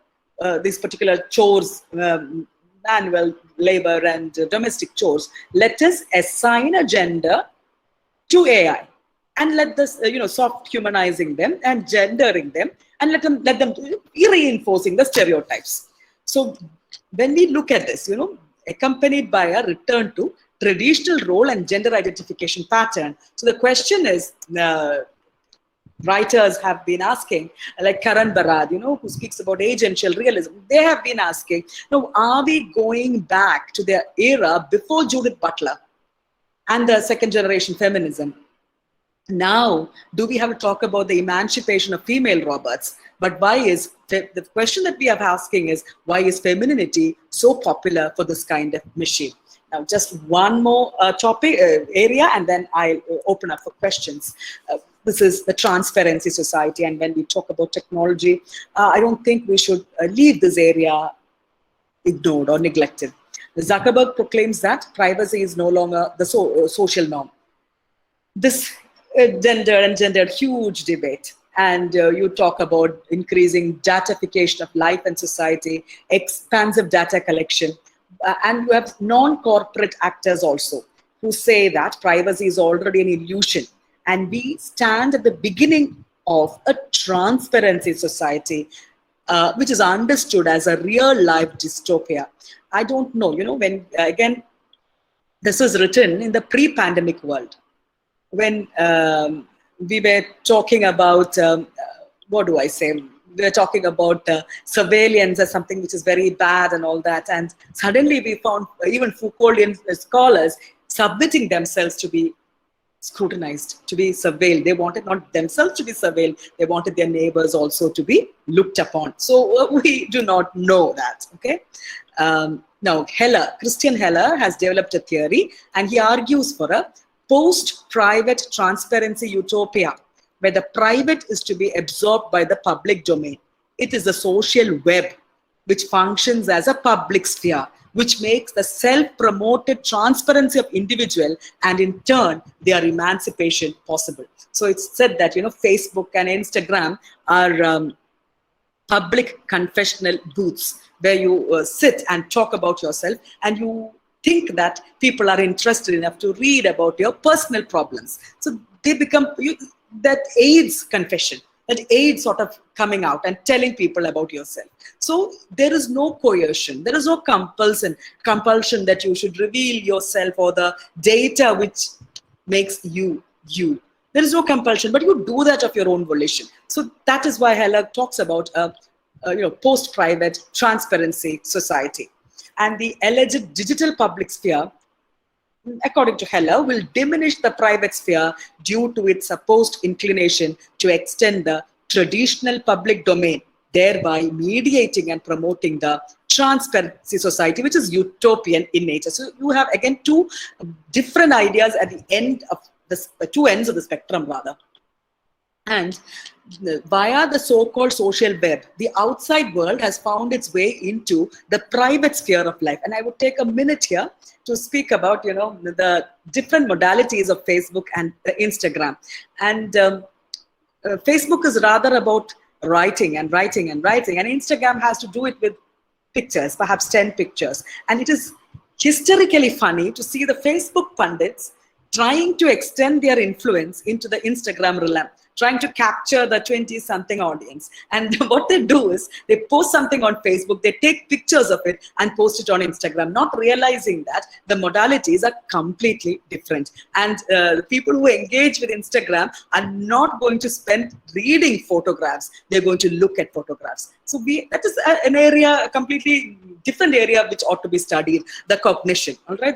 these particular chores, manual labor and domestic chores, let us assign a gender to AI and let this, soft humanizing them and gendering them, and let them reinforcing the stereotypes. So when we look at this, accompanied by a return to traditional role and gender identification pattern. So the question is, writers have been asking, like Karan Barad, who speaks about agential realism, they have been asking, are we going back to the era before Judith Butler and the second generation feminism? Now, do we have to talk about the emancipation of female robots? But the question that we are asking is, why is femininity so popular for this kind of machine? Now, just one more topic area, and then I'll open up for questions. This is the transparency society, and when we talk about technology, I don't think we should leave this area ignored or neglected. Zuckerberg proclaims that privacy is no longer the social norm. This engendered huge debate. And you talk about increasing datafication of life and society, expansive data collection. And you have non-corporate actors also who say that privacy is already an illusion. And we stand at the beginning of a transparency society, which is understood as a real-life dystopia. I don't know, when, again, this was written in the pre-pandemic world. When we were talking about, what do I say? We were talking about surveillance as something which is very bad and all that. And suddenly we found even Foucauldian scholars submitting themselves to be scrutinized, to be surveilled. They wanted not themselves to be surveilled, they wanted their neighbors also to be looked upon. So we do not know that, okay? Now, Christian Heller has developed a theory, and he argues for a post-private transparency utopia, where the private is to be absorbed by the public domain. It is the social web, which functions as a public sphere, which makes the self-promoted transparency of individual and in turn their emancipation possible. So it's said that Facebook and Instagram are public confessional booths where you sit and talk about yourself, and you think that people are interested enough to read about your personal problems. So they become that aids confession, that aids sort of coming out and telling people about yourself. So there is no coercion, there is no compulsion that you should reveal yourself or the data which makes you you. There is no compulsion, but you do that of your own volition. So that is why Heller talks about post-private transparency society. And the alleged digital public sphere, according to Heller, will diminish the private sphere due to its supposed inclination to extend the traditional public domain, thereby mediating and promoting the transparency society, which is utopian in nature. So you have, again, two different ideas at the end of the two ends of the spectrum, rather. And via the so-called social web, the outside world has found its way into the private sphere of life. And I would take a minute here to speak about, the different modalities of Facebook and Instagram. And Facebook is rather about writing, and Instagram has to do it with pictures, perhaps 10 pictures. And it is hysterically funny to see the Facebook pundits trying to extend their influence into the Instagram realm, trying to capture the 20-something audience. And what they do is they post something on Facebook, they take pictures of it and post it on Instagram, not realizing that the modalities are completely different. And the people who engage with Instagram are not going to spend reading photographs, they're going to look at photographs. So that is an area, a completely different area which ought to be studied, the cognition, all right,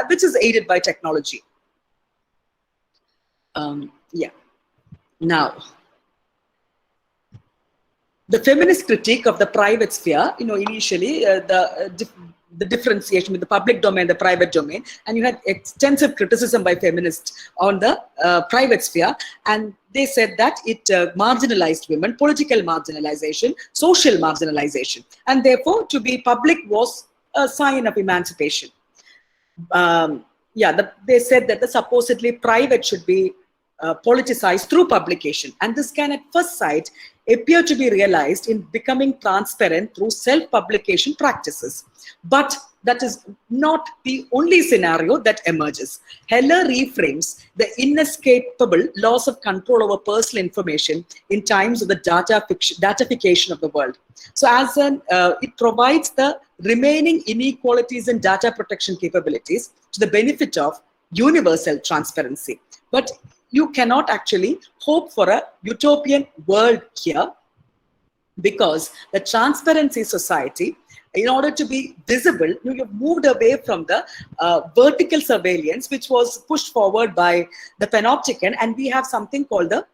which is aided by technology. Now, the feminist critique of the private sphere, initially the differentiation with the public domain, the private domain, and you had extensive criticism by feminists on the private sphere, and they said that it marginalized women, political marginalization, social marginalization, and therefore to be public was a sign of emancipation. They said that the supposedly private should be politicized through publication, and this can at first sight appear to be realized in becoming transparent through self-publication practices. But that is not the only scenario that emerges. Heller reframes the inescapable loss of control over personal information in times of the datafication of the world. So it provides the remaining inequalities in data protection capabilities to the benefit of universal transparency. But you cannot actually hope for a utopian world here, because the transparency society, in order to be visible, you've moved away from the vertical surveillance, which was pushed forward by the panopticon, and we have something called the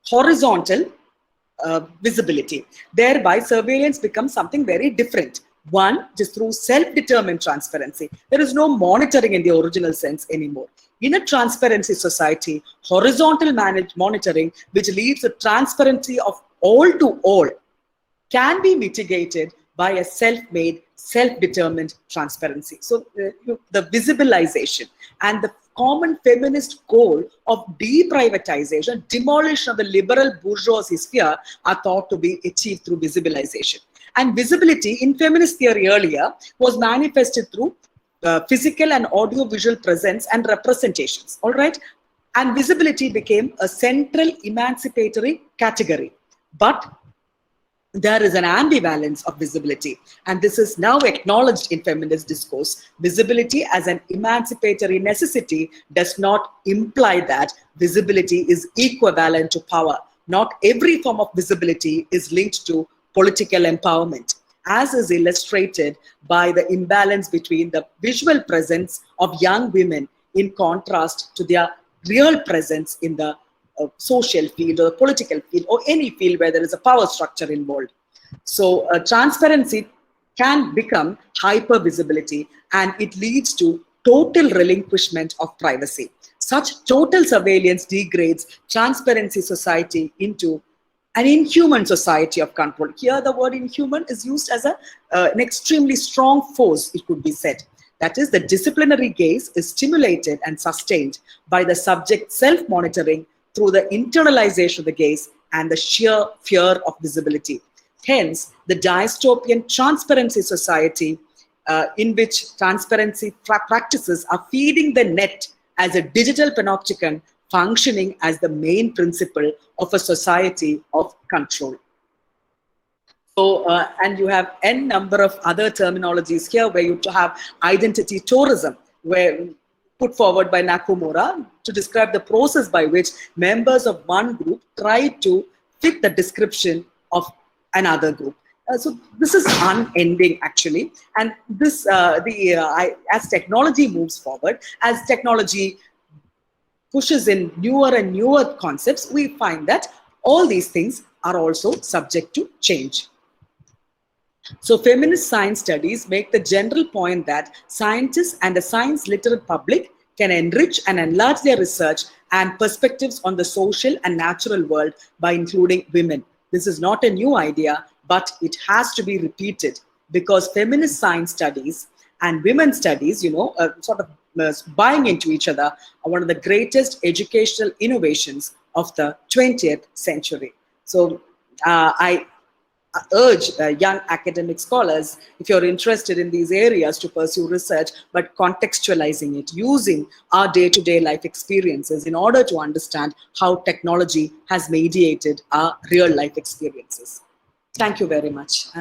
horizontal visibility. Thereby, surveillance becomes something very different. One, just through self-determined transparency. There is no monitoring in the original sense anymore. In a transparency society, horizontal monitoring, which leads to transparency of all to all, can be mitigated by a self-made, self-determined transparency. So the visibilization and the common feminist goal of deprivatization, demolition of the liberal bourgeoisie sphere, are thought to be achieved through visibilization. And visibility in feminist theory earlier was manifested through physical and audio-visual presence and representations, all right? And visibility became a central emancipatory category. But there is an ambivalence of visibility, and this is now acknowledged in feminist discourse. Visibility as an emancipatory necessity does not imply that visibility is equivalent to power. Not every form of visibility is linked to political empowerment, as is illustrated by the imbalance between the visual presence of young women in contrast to their real presence in the social field or the political field or any field where there is a power structure involved. So transparency can become hyper-visibility, and it leads to total relinquishment of privacy. Such total surveillance degrades transparency society into an inhuman society of control. Here the word inhuman is used as an extremely strong force, it could be said. That is, the disciplinary gaze is stimulated and sustained by the subject self-monitoring through the internalization of the gaze and the sheer fear of visibility. Hence, the dystopian transparency society in which transparency practices are feeding the net as a digital panopticon, functioning as the main principle of a society of control. So, and you have n number of other terminologies here where you have identity tourism, where put forward by Nakamura to describe the process by which members of one group try to fit the description of another group. So this is unending actually, and this as technology moves forward, as technology pushes in newer and newer concepts, we find that all these things are also subject to change. So feminist science studies make the general point that scientists and the science literate public can enrich and enlarge their research and perspectives on the social and natural world by including women. This is not a new idea, but it has to be repeated, because feminist science studies and women's studies, sort of buying into each other, are one of the greatest educational innovations of the 20th century. So I urge young academic scholars, if you're interested in these areas, to pursue research, but contextualizing it, using our day-to-day life experiences in order to understand how technology has mediated our real life experiences. Thank you very much.